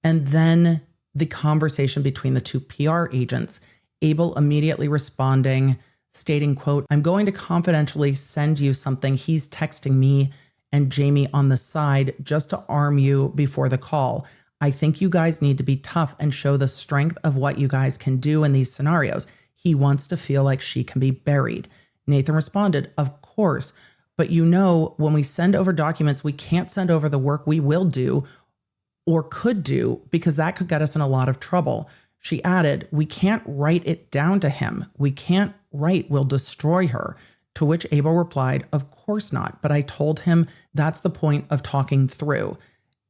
And then the conversation between the two PR agents, Abel immediately responding, stating, quote, I'm going to confidentially send you something he's texting me and Jamie on the side just to arm you before the call. I think you guys need to be tough and show the strength of what you guys can do in these scenarios. He wants to feel like she can be buried. Nathan responded, of course, but you know, when we send over documents, we can't send over the work we will do or could do because that could get us in a lot of trouble. She added, we can't write it down to him. We can't write, we'll destroy her. To which Abel replied, of course not, but I told him that's the point of talking through.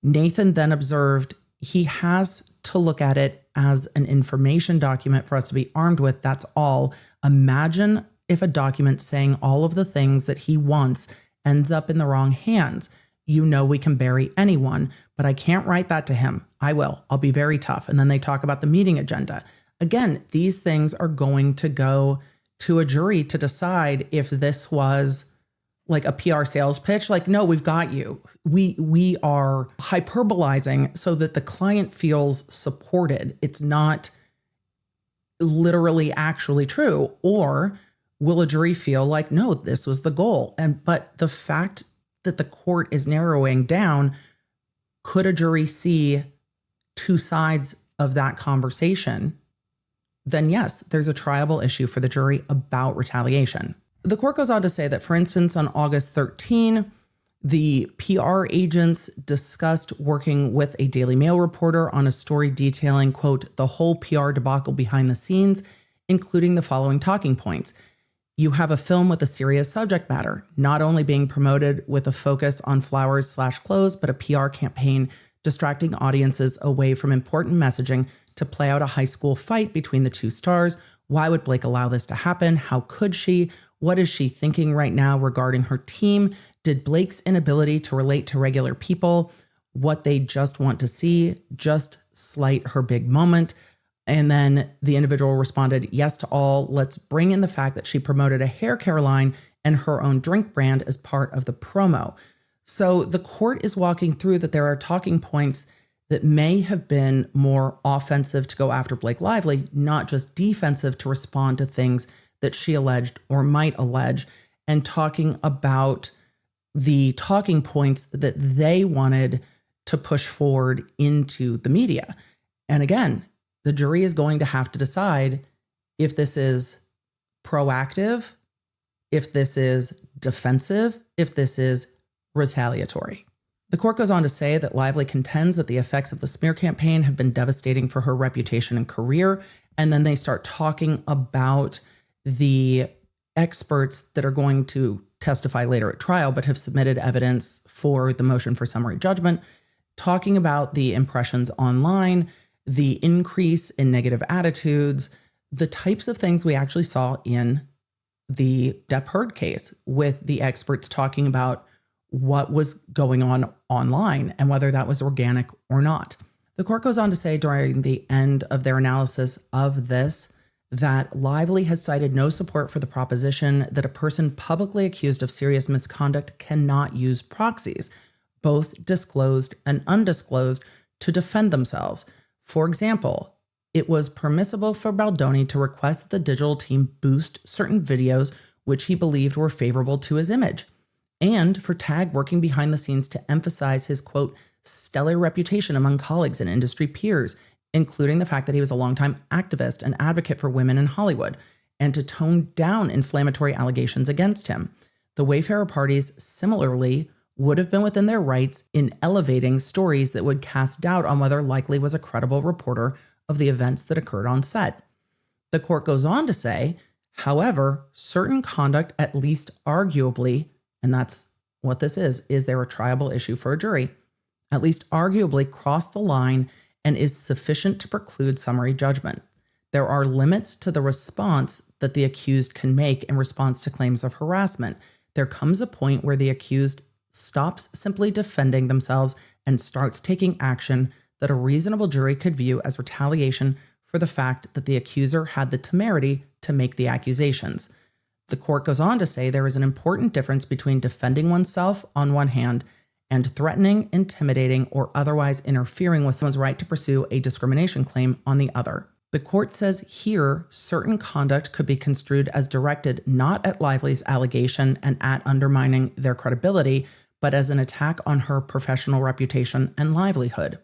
Nathan then observed, he has to look at it as an information document for us to be armed with. That's all. Imagine if a document saying all of the things that he wants ends up in the wrong hands. You know, we can bury anyone, but I can't write that to him. I will. I'll be very tough. And then they talk about the meeting agenda. Again, these things are going to go to a jury to decide if this was like a PR sales pitch. Like, no, we've got you. We are hyperbolizing so that the client feels supported. It's not literally actually true. Or will a jury feel like, no, this was the goal? But the fact that the court is narrowing down, could a jury see two sides of that conversation? Then yes, there's a triable issue for the jury about retaliation. The court goes on to say that, for instance, on August 13, the PR agents discussed working with a Daily Mail reporter on a story detailing, quote, the whole PR debacle behind the scenes, including the following talking points. You have a film with a serious subject matter, not only being promoted with a focus on flowers/clothes, but a PR campaign distracting audiences away from important messaging to play out a high school fight between the two stars. Why would Blake allow this to happen? How could she? What is she thinking right now regarding her team? Did Blake's inability to relate to regular people, what they just want to see, just slight her big moment? And then the individual responded, yes to all. Let's bring in the fact that she promoted a hair care line and her own drink brand as part of the promo. So the court is walking through that there are talking points that may have been more offensive to go after Blake Lively, not just defensive to respond to things that she alleged or might allege, and talking about the talking points that they wanted to push forward into the media. And again, the jury is going to have to decide if this is proactive, if this is defensive, if this is retaliatory. The court goes on to say that Lively contends that the effects of the smear campaign have been devastating for her reputation and career. And then they start talking about the experts that are going to testify later at trial, but have submitted evidence for the motion for summary judgment, talking about the impressions online, the increase in negative attitudes, the types of things we actually saw in the Depp Heard case, with the experts talking about what was going on online and whether that was organic or not. The court goes on to say during the end of their analysis of this that Lively has cited no support for the proposition that a person publicly accused of serious misconduct cannot use proxies, both disclosed and undisclosed, to defend themselves. For example, it was permissible for Baldoni to request that the digital team boost certain videos which he believed were favorable to his image, and for Tag working behind the scenes to emphasize his, quote, stellar reputation among colleagues and industry peers, including the fact that he was a longtime activist and advocate for women in Hollywood, and to tone down inflammatory allegations against him. The Wayfarer parties similarly would have been within their rights in elevating stories that would cast doubt on whether Likely was a credible reporter of the events that occurred on set. The court goes on to say, however, certain conduct, at least arguably, and that's what this is there a triable issue for a jury, at least arguably crossed the line and is sufficient to preclude summary judgment. There are limits to the response that the accused can make in response to claims of harassment. There comes a point where the accused stops simply defending themselves and starts taking action that a reasonable jury could view as retaliation for the fact that the accuser had the temerity to make the accusations. The court goes on to say there is an important difference between defending oneself on one hand and threatening, intimidating, or otherwise interfering with someone's right to pursue a discrimination claim on the other. The court says here certain conduct could be construed as directed not at Lively's allegation and at undermining their credibility, but as an attack on her professional reputation and livelihood.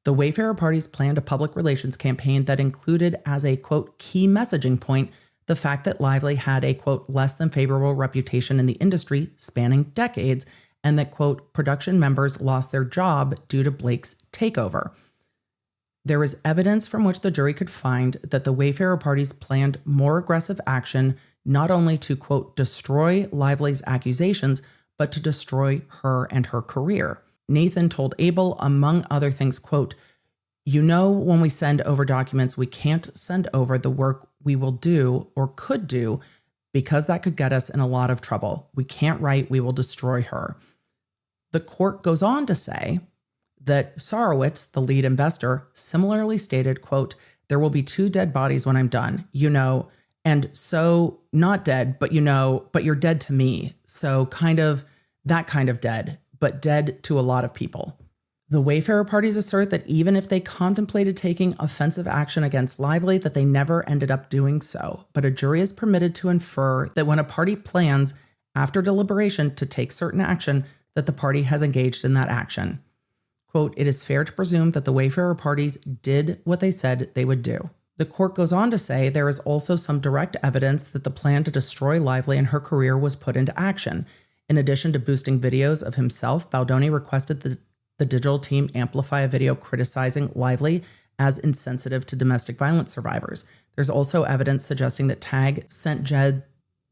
The Wayfarer parties planned a public relations campaign that included as a, quote, key messaging point the fact that Lively had a, quote, less than favorable reputation in the industry spanning decades, and that, quote, production members lost their job due to Blake's takeover. There is evidence from which the jury could find that the Wayfarer parties planned more aggressive action, not only to, quote, destroy Lively's accusations, but to destroy her and her career. Nathan told Abel, among other things, quote, you know, when we send over documents, we can't send over the work we will do or could do because that could get us in a lot of trouble. We can't write, we will destroy her. The court goes on to say that Sarowitz, the lead investor, similarly stated, quote, there will be 2 dead bodies when I'm done, you know, and so not dead, but you know, but you're dead to me. So kind of that kind of dead, but dead to a lot of people. The Wayfarer parties assert that even if they contemplated taking offensive action against Lively, that they never ended up doing so. But a jury is permitted to infer that when a party plans, after deliberation, to take certain action, that the party has engaged in that action. Quote, it is fair to presume that the Wayfarer parties did what they said they would do. The court goes on to say there is also some direct evidence that the plan to destroy Lively and her career was put into action. In addition to boosting videos of himself, Baldoni requested that the digital team amplify a video criticizing Lively as insensitive to domestic violence survivors. There's also evidence suggesting that Tag sent Jed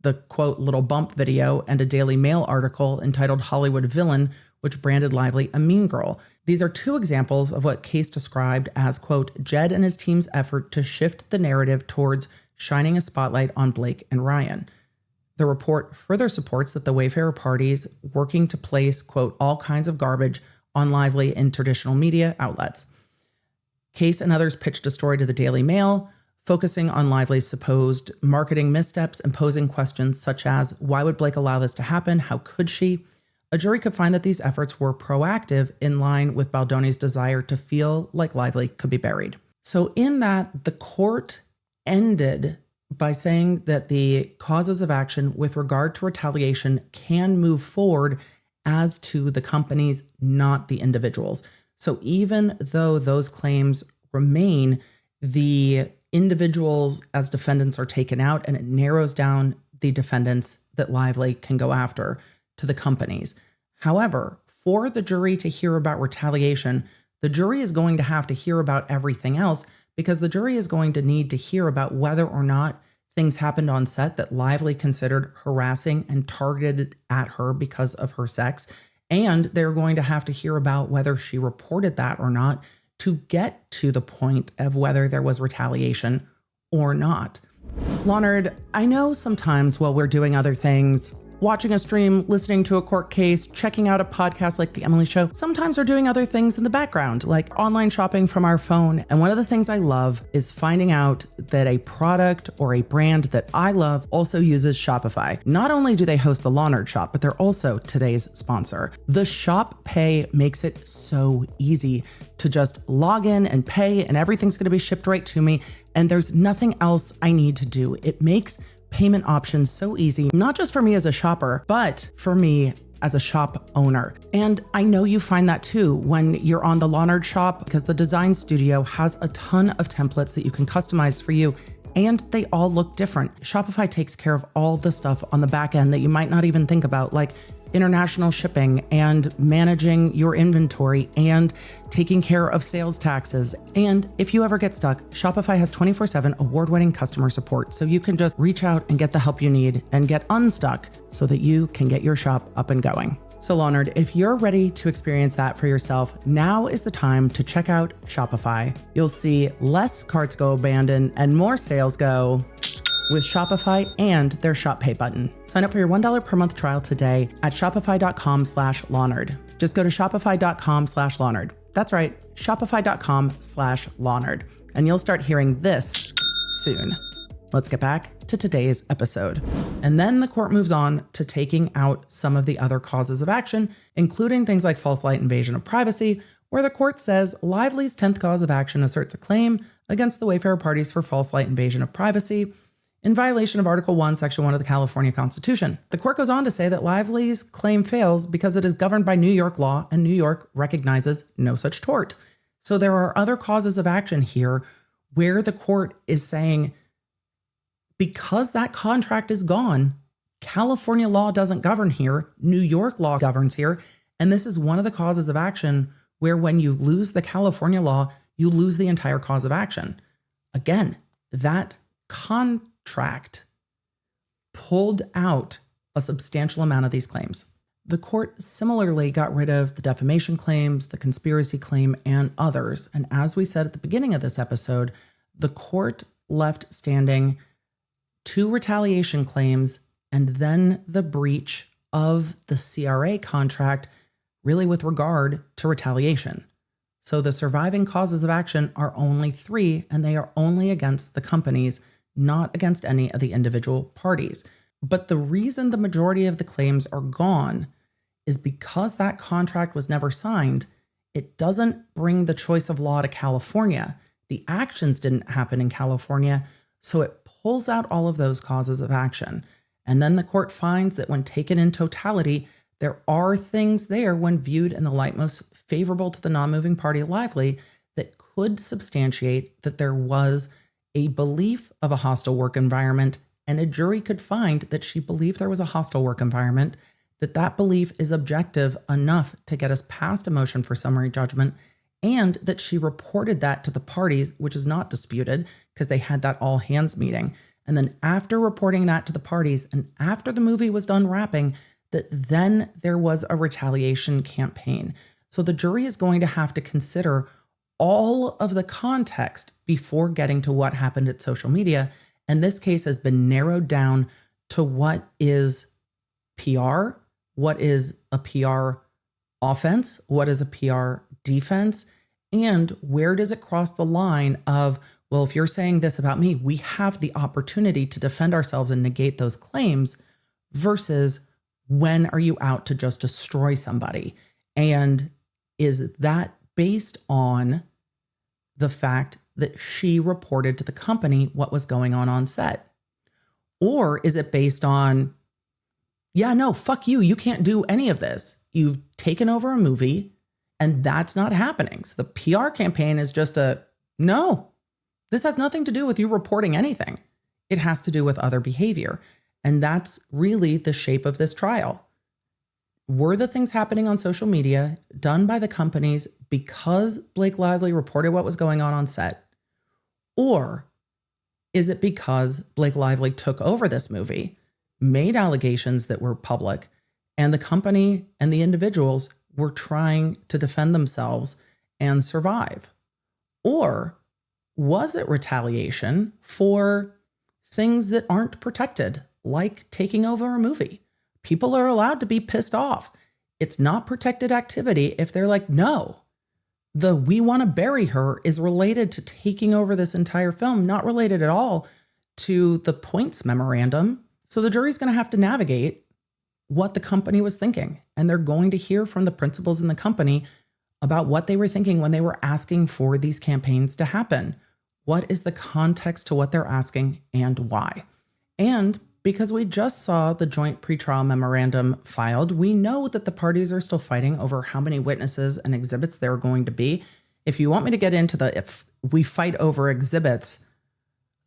the, quote, little bump video and a Daily Mail article entitled Hollywood Villain, which branded Lively a mean girl. These are 2 examples of what Case described as, quote, Jed and his team's effort to shift the narrative towards shining a spotlight on Blake and Ryan. The report further supports that the Wayfarer parties working to place, quote, all kinds of garbage on Lively in traditional media outlets. Case and others pitched a story to the Daily Mail, focusing on Lively's supposed marketing missteps and posing questions such as, why would Blake allow this to happen? How could she? A jury could find that these efforts were proactive in line with Baldoni's desire to feel like Lively could be buried. So in that, the court ended by saying that the causes of action with regard to retaliation can move forward as to the companies, not the individuals. So even though those claims remain, the individuals as defendants are taken out, and it narrows down the defendants that Lively can go after to the companies. However, for the jury to hear about retaliation, the jury is going to have to hear about everything else, because the jury is going to need to hear about whether or not things happened on set that Lively considered harassing and targeted at her because of her sex. And they're going to have to hear about whether she reported that or not to get to the point of whether there was retaliation or not. Leonard, I know sometimes while we're doing other things, watching a stream, listening to a court case, checking out a podcast like The Emily Show, sometimes we're doing other things in the background, like online shopping from our phone. And one of the things I love is finding out that a product or a brand that I love also uses Shopify. Not only do they host the Leonard Shop, but they're also today's sponsor. The Shop Pay makes it so easy to just log in and pay, and everything's going to be shipped right to me. And there's nothing else I need to do. It makes payment options so easy, not just for me as a shopper, but for me as a shop owner. And I know you find that too when you're on the Leonard Shop, because the design studio has a ton of templates that you can customize for you, and they all look different. Shopify takes care of all the stuff on the back end that you might not even think about, like international shipping and managing your inventory and taking care of sales taxes. And if you ever get stuck, Shopify has 24/7 award-winning customer support, so you can just reach out and get the help you need and get unstuck so that you can get your shop up and going. So Leonard, if you're ready to experience that for yourself, now is the time to check out Shopify. You'll see less carts go abandoned and more sales go with Shopify and their Shop Pay button. Sign up for your $1 per month trial today at shopify.com/Leonard. Just go to shopify.com/Leonard. That's right, shopify.com/Leonard. And you'll start hearing this soon. Let's get back to today's episode. And then the court moves on to taking out some of the other causes of action, including things like false light invasion of privacy, where the court says Lively's 10th cause of action asserts a claim against the Wayfarer parties for false light invasion of privacy in violation of Article 1, Section 1 of the California Constitution. The court goes on to say that Lively's claim fails because it is governed by New York law and New York recognizes no such tort. So there are other causes of action here where the court is saying, because that contract is gone, California law doesn't govern here, New York law governs here, and this is one of the causes of action where when you lose the California law, you lose the entire cause of action. Again, that contract pulled out a substantial amount of these claims. The court similarly got rid of the defamation claims, the conspiracy claim, and others. And as we said at the beginning of this episode, the court left standing 2 retaliation claims and then the breach of the CRA contract, really with regard to retaliation. So the surviving causes of action are only 3, and they are only against the companies, not against any of the individual parties. But the reason the majority of the claims are gone is because that contract was never signed. It doesn't bring the choice of law to California. The actions didn't happen in California, so it pulls out all of those causes of action. And then the court finds that when taken in totality, there are things there when viewed in the light most favorable to the non-moving party, Lively, that could substantiate that there was a belief of a hostile work environment, and a jury could find that she believed there was a hostile work environment, that that belief is objective enough to get us past a motion for summary judgment, and that she reported that to the parties, which is not disputed because they had that all hands meeting. And then after reporting that to the parties and after the movie was done wrapping, that then there was a retaliation campaign. So the jury is going to have to consider all of the context before getting to what happened at social media. And this case has been narrowed down to what is PR, what is a PR offense, what is a PR defense, and where does it cross the line of, well, if you're saying this about me, we have the opportunity to defend ourselves and negate those claims, versus when are you out to just destroy somebody? And is that based on the fact that she reported to the company what was going on set? Or is it based on, yeah, no, fuck you, you can't do any of this. You've taken over a movie and that's not happening. So the PR campaign is just no, this has nothing to do with you reporting anything. It has to do with other behavior. And that's really the shape of this trial. Were the things happening on social media done by the companies because Blake Lively reported what was going on set? Or is it because Blake Lively took over this movie, made allegations that were public, and the company and the individuals were trying to defend themselves and survive? Or was it retaliation for things that aren't protected, like taking over a movie? People are allowed to be pissed off. It's not protected activity if they're like, no, the we want to bury her is related to taking over this entire film, not related at all to the points memorandum. So the jury's going to have to navigate what the company was thinking. And they're going to hear from the principals in the company about what they were thinking when they were asking for these campaigns to happen. What is the context to what they're asking and why? And because we just saw the joint pretrial memorandum filed, we know that the parties are still fighting over how many witnesses and exhibits there are going to be. If you want me to get into if we fight over exhibits,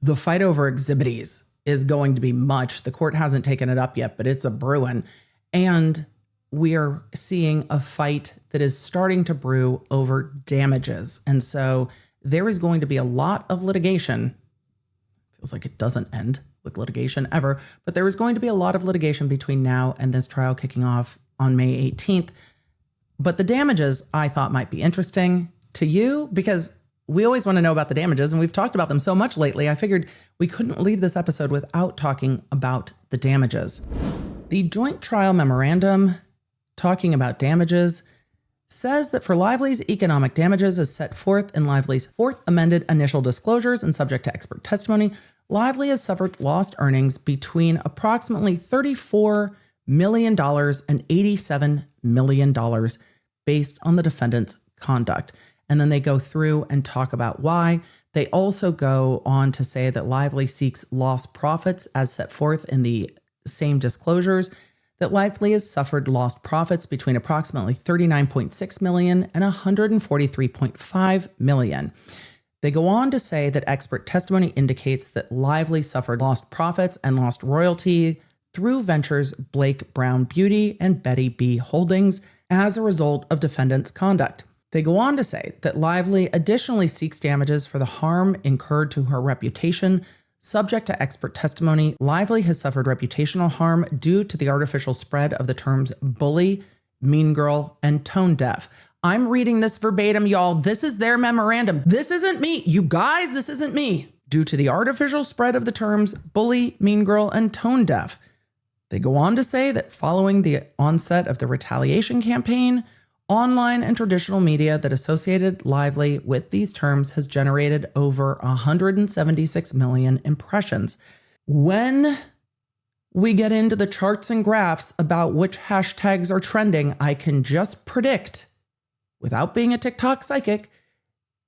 the fight over exhibitees is going to be much. The court hasn't taken it up yet, but it's a brewing. And we are seeing a fight that is starting to brew over damages. And so there is going to be a lot of litigation. Feels like it doesn't end with litigation ever, but there is going to be a lot of litigation between now and this trial kicking off on May 18th. But the damages I thought might be interesting to you because we always want to know about the damages, and we've talked about them so much lately. I figured we couldn't leave this episode without talking about the damages. The joint trial memorandum talking about damages says that for Lively's economic damages as set forth in Lively's fourth amended initial disclosures and subject to expert testimony, Lively has suffered lost earnings between approximately $34 million and $87 million based on the defendant's conduct. And then they go through and talk about why. They also go on to say that Lively seeks lost profits as set forth in the same disclosures, that Lively has suffered lost profits between approximately $39.6 million and $143.5 million. They go on to say that expert testimony indicates that Lively suffered lost profits and lost royalty through ventures Blake Brown Beauty and Betty B Holdings as a result of defendant's conduct. They go on to say that Lively additionally seeks damages for the harm incurred to her reputation. Subject to expert testimony, Lively has suffered reputational harm due to the artificial spread of the terms bully, mean girl, and tone deaf. I'm reading this verbatim, y'all. This is their memorandum. This isn't me. You guys, this isn't me. Due to the artificial spread of the terms bully, mean girl, and tone deaf. They go on to say that following the onset of the retaliation campaign, online and traditional media that associated Lively with these terms has generated over 176 million impressions. When we get into the charts and graphs about which hashtags are trending, I can just predict, without being a TikTok psychic,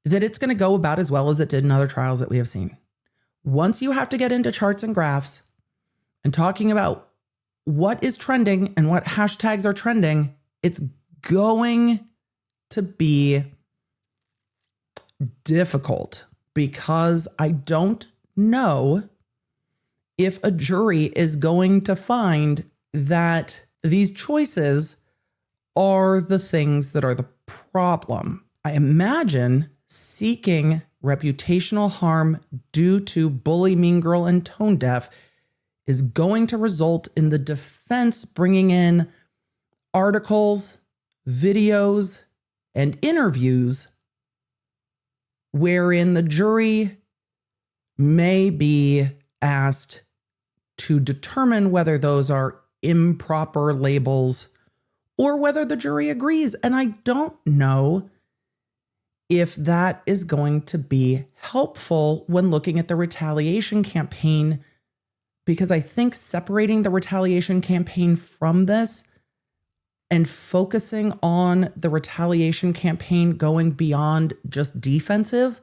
that it's going to go about as well as it did in other trials that we have seen. Once you have to get into charts and graphs and talking about what is trending and what hashtags are trending, it's going to be difficult because I don't know if a jury is going to find that these choices are the things that are the problem. I imagine seeking reputational harm due to bully, mean girl, and tone deaf is going to result in the defense bringing in articles, videos, and interviews wherein the jury may be asked to determine whether those are improper labels or whether the jury agrees. And I don't know if that is going to be helpful when looking at the retaliation campaign, because I think separating the retaliation campaign from this and focusing on the retaliation campaign going beyond just defensive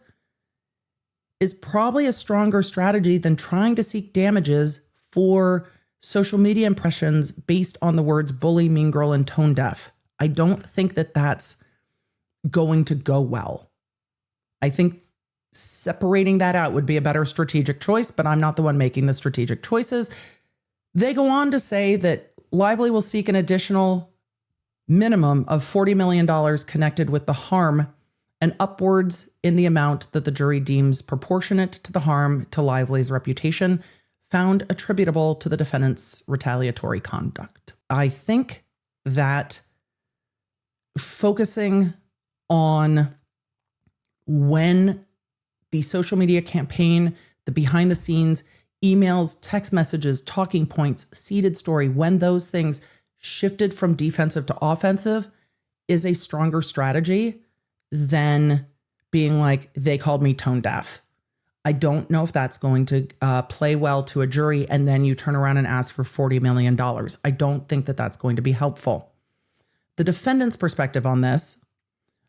is probably a stronger strategy than trying to seek damages for social media impressions based on the words bully, mean girl, and tone deaf. I don't think that that's going to go well. I think separating that out would be a better strategic choice, but I'm not the one making the strategic choices. They go on to say that Lively will seek an additional minimum of $40 million connected with the harm and upwards in the amount that the jury deems proportionate to the harm to Lively's reputation found attributable to the defendant's retaliatory conduct. I think that focusing on when the social media campaign, the behind the scenes, emails, text messages, talking points, seeded story, when those things shifted from defensive to offensive is a stronger strategy than being like, they called me tone deaf. I don't know if that's going to play well to a jury, and then you turn around and ask for $40 million. I don't think that that's going to be helpful. The defendant's perspective on this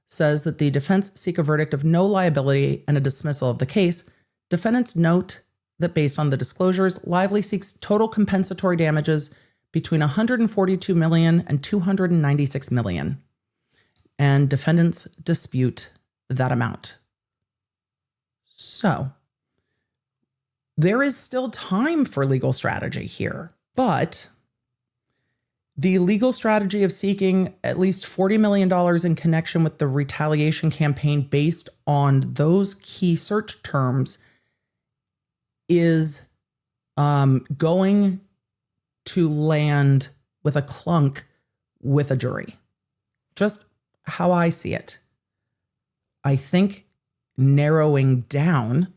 says that the defense seek a verdict of no liability and a dismissal of the case. Defendants note that based on the disclosures, Lively seeks total compensatory damages between $142 million and $296 million. And defendants dispute that amount. So there is still time for legal strategy here, but The legal strategy of seeking at least $40 million in connection with the retaliation campaign based on those key search terms is going to land with a clunk with a jury. Just how I see it. I think narrowing down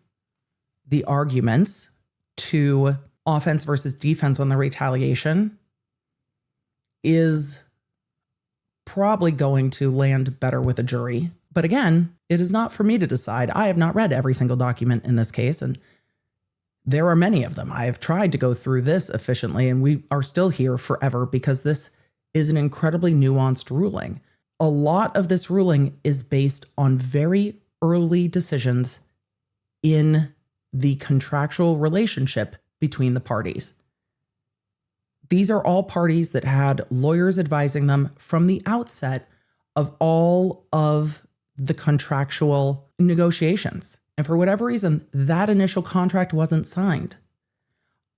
the arguments to offense versus defense on the retaliation is probably going to land better with a jury. But again, it is not for me to decide. I have not read every single document in this case, and there are many of them. I have tried to go through this efficiently, and we are still here forever because this is an incredibly nuanced ruling. A lot of this ruling is based on very early decisions in the contractual relationship between the parties. These are all parties that had lawyers advising them from the outset of all of the contractual negotiations. And for whatever reason, that initial contract wasn't signed.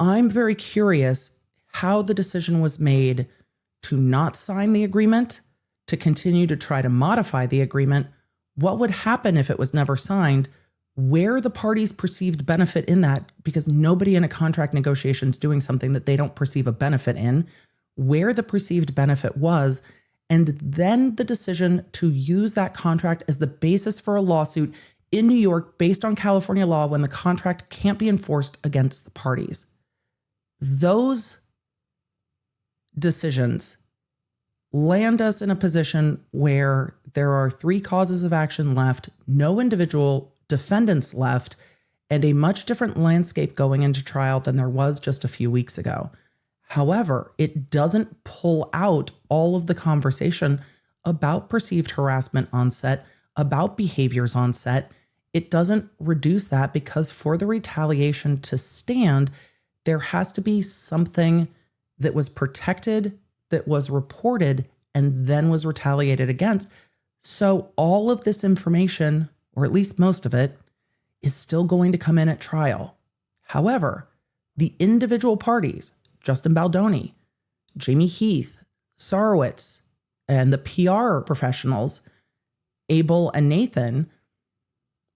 I'm very curious how the decision was made to not sign the agreement, to continue to try to modify the agreement. What would happen if it was never signed? Where the parties perceived benefit in that, because nobody in a contract negotiation is doing something that they don't perceive a benefit in, where the perceived benefit was, and then the decision to use that contract as the basis for a lawsuit in New York based on California law when the contract can't be enforced against the parties. Those decisions land us in a position where there are 3 causes of action left, no individual defendants left, and a much different landscape going into trial than there was just a few weeks ago. However, it doesn't pull out all of the conversation about perceived harassment on set, about behaviors on set. It doesn't reduce that because for the retaliation to stand, there has to be something that was protected, that was reported, and then was retaliated against. So all of this information, or at least most of it, is still going to come in at trial. However, the individual parties, Justin Baldoni, Jamie Heath, Sarowitz, and the PR professionals, Abel and Nathan,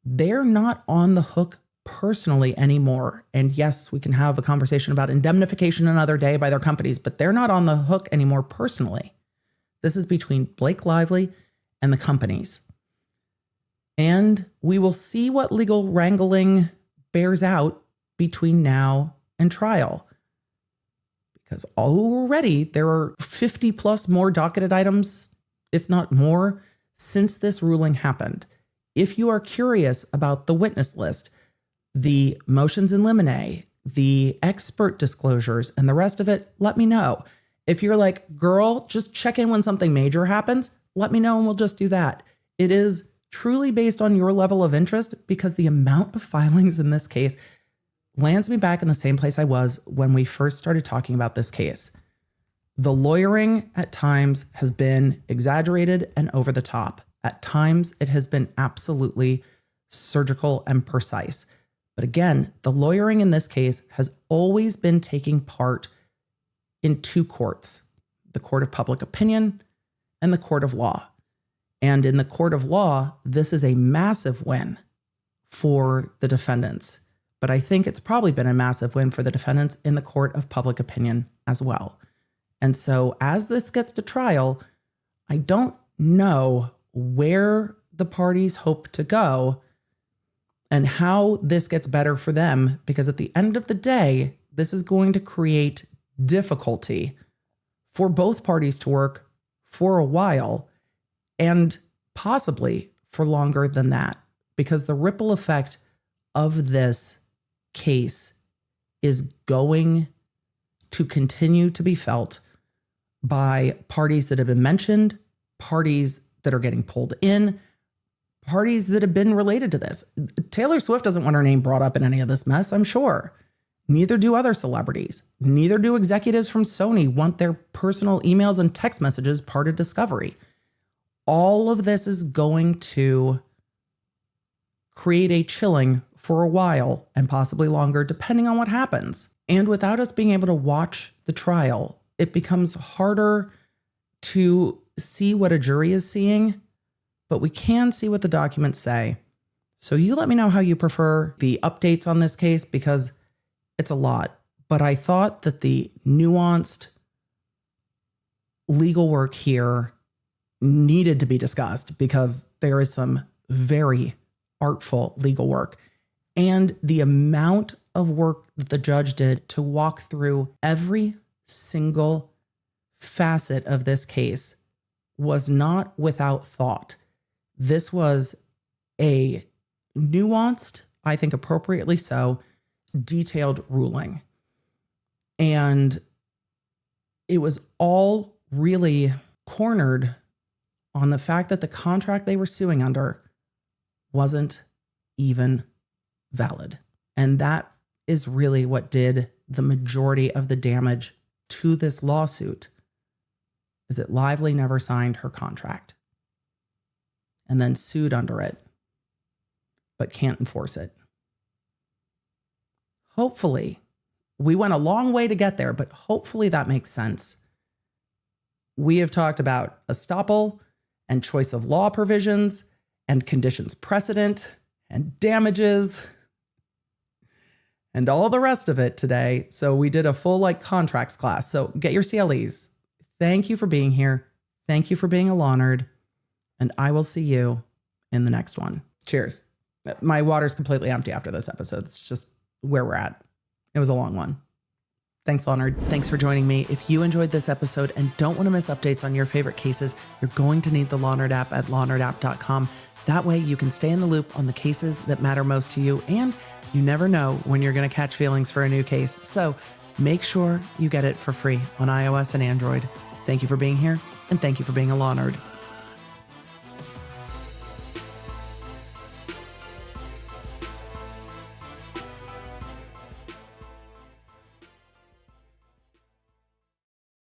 they're not on the hook personally anymore. And yes, we can have a conversation about indemnification another day by their companies, but they're not on the hook anymore personally. This is between Blake Lively and the companies. And we will see what legal wrangling bears out between now and trial. Because already there are 50 plus more docketed items, if not more, since this ruling happened. If you are curious about the witness list, the motions in limine, the expert disclosures, and the rest of it, let me know. If you're like, girl, just check in when something major happens, let me know and we'll just do that. It is truly based on your level of interest because the amount of filings in this case lands me back in the same place I was when we first started talking about this case. The lawyering at times has been exaggerated and over the top. At times, it has been absolutely surgical and precise. But again, the lawyering in this case has always been taking part in 2 courts, the court of public opinion and the court of law. And in the court of law, this is a massive win for the defendants. But I think it's probably been a massive win for the defendants in the court of public opinion as well. And so as this gets to trial, I don't know where the parties hope to go and how this gets better for them, because at the end of the day, this is going to create difficulty for both parties to work for a while and possibly for longer than that, because the ripple effect of this case is going to continue to be felt by parties that have been mentioned, parties that are getting pulled in, parties that have been related to this. Taylor Swift doesn't want her name brought up in any of this mess, I'm sure. Neither do other celebrities. Neither do executives from Sony want their personal emails and text messages part of discovery. All of this is going to create a chilling for a while and possibly longer, depending on what happens. And without us being able to watch the trial, it becomes harder to see what a jury is seeing, but we can see what the documents say. So you let me know how you prefer the updates on this case, because it's a lot. But I thought that the nuanced legal work here needed to be discussed, because there is some very artful legal work. And the amount of work that the judge did to walk through every single facet of this case was not without thought. This was a nuanced, I think appropriately so, detailed ruling. And it was all really cornered on the fact that the contract they were suing under wasn't even valid. And that is really what did the majority of the damage to this lawsuit, is that Lively never signed her contract and then sued under it, but can't enforce it. Hopefully, we went a long way to get there, but hopefully that makes sense. We have talked about estoppel and choice of law provisions and conditions precedent and damages and all the rest of it today. So we did a full contracts class. So get your CLEs. Thank you for being here. Thank you for being a law nerd. And I will see you in the next one. Cheers. My water's completely empty after this episode. It's just where we're at. It was a long one. Thanks, Law Nerd. Thanks for joining me. If you enjoyed this episode and don't want to miss updates on your favorite cases, you're going to need the Law Nerd app at lawnerdapp.com. That way you can stay in the loop on the cases that matter most to you, and you never know when you're going to catch feelings for a new case. So make sure you get it for free on iOS and Android. Thank you for being here, and thank you for being a Law Nerd.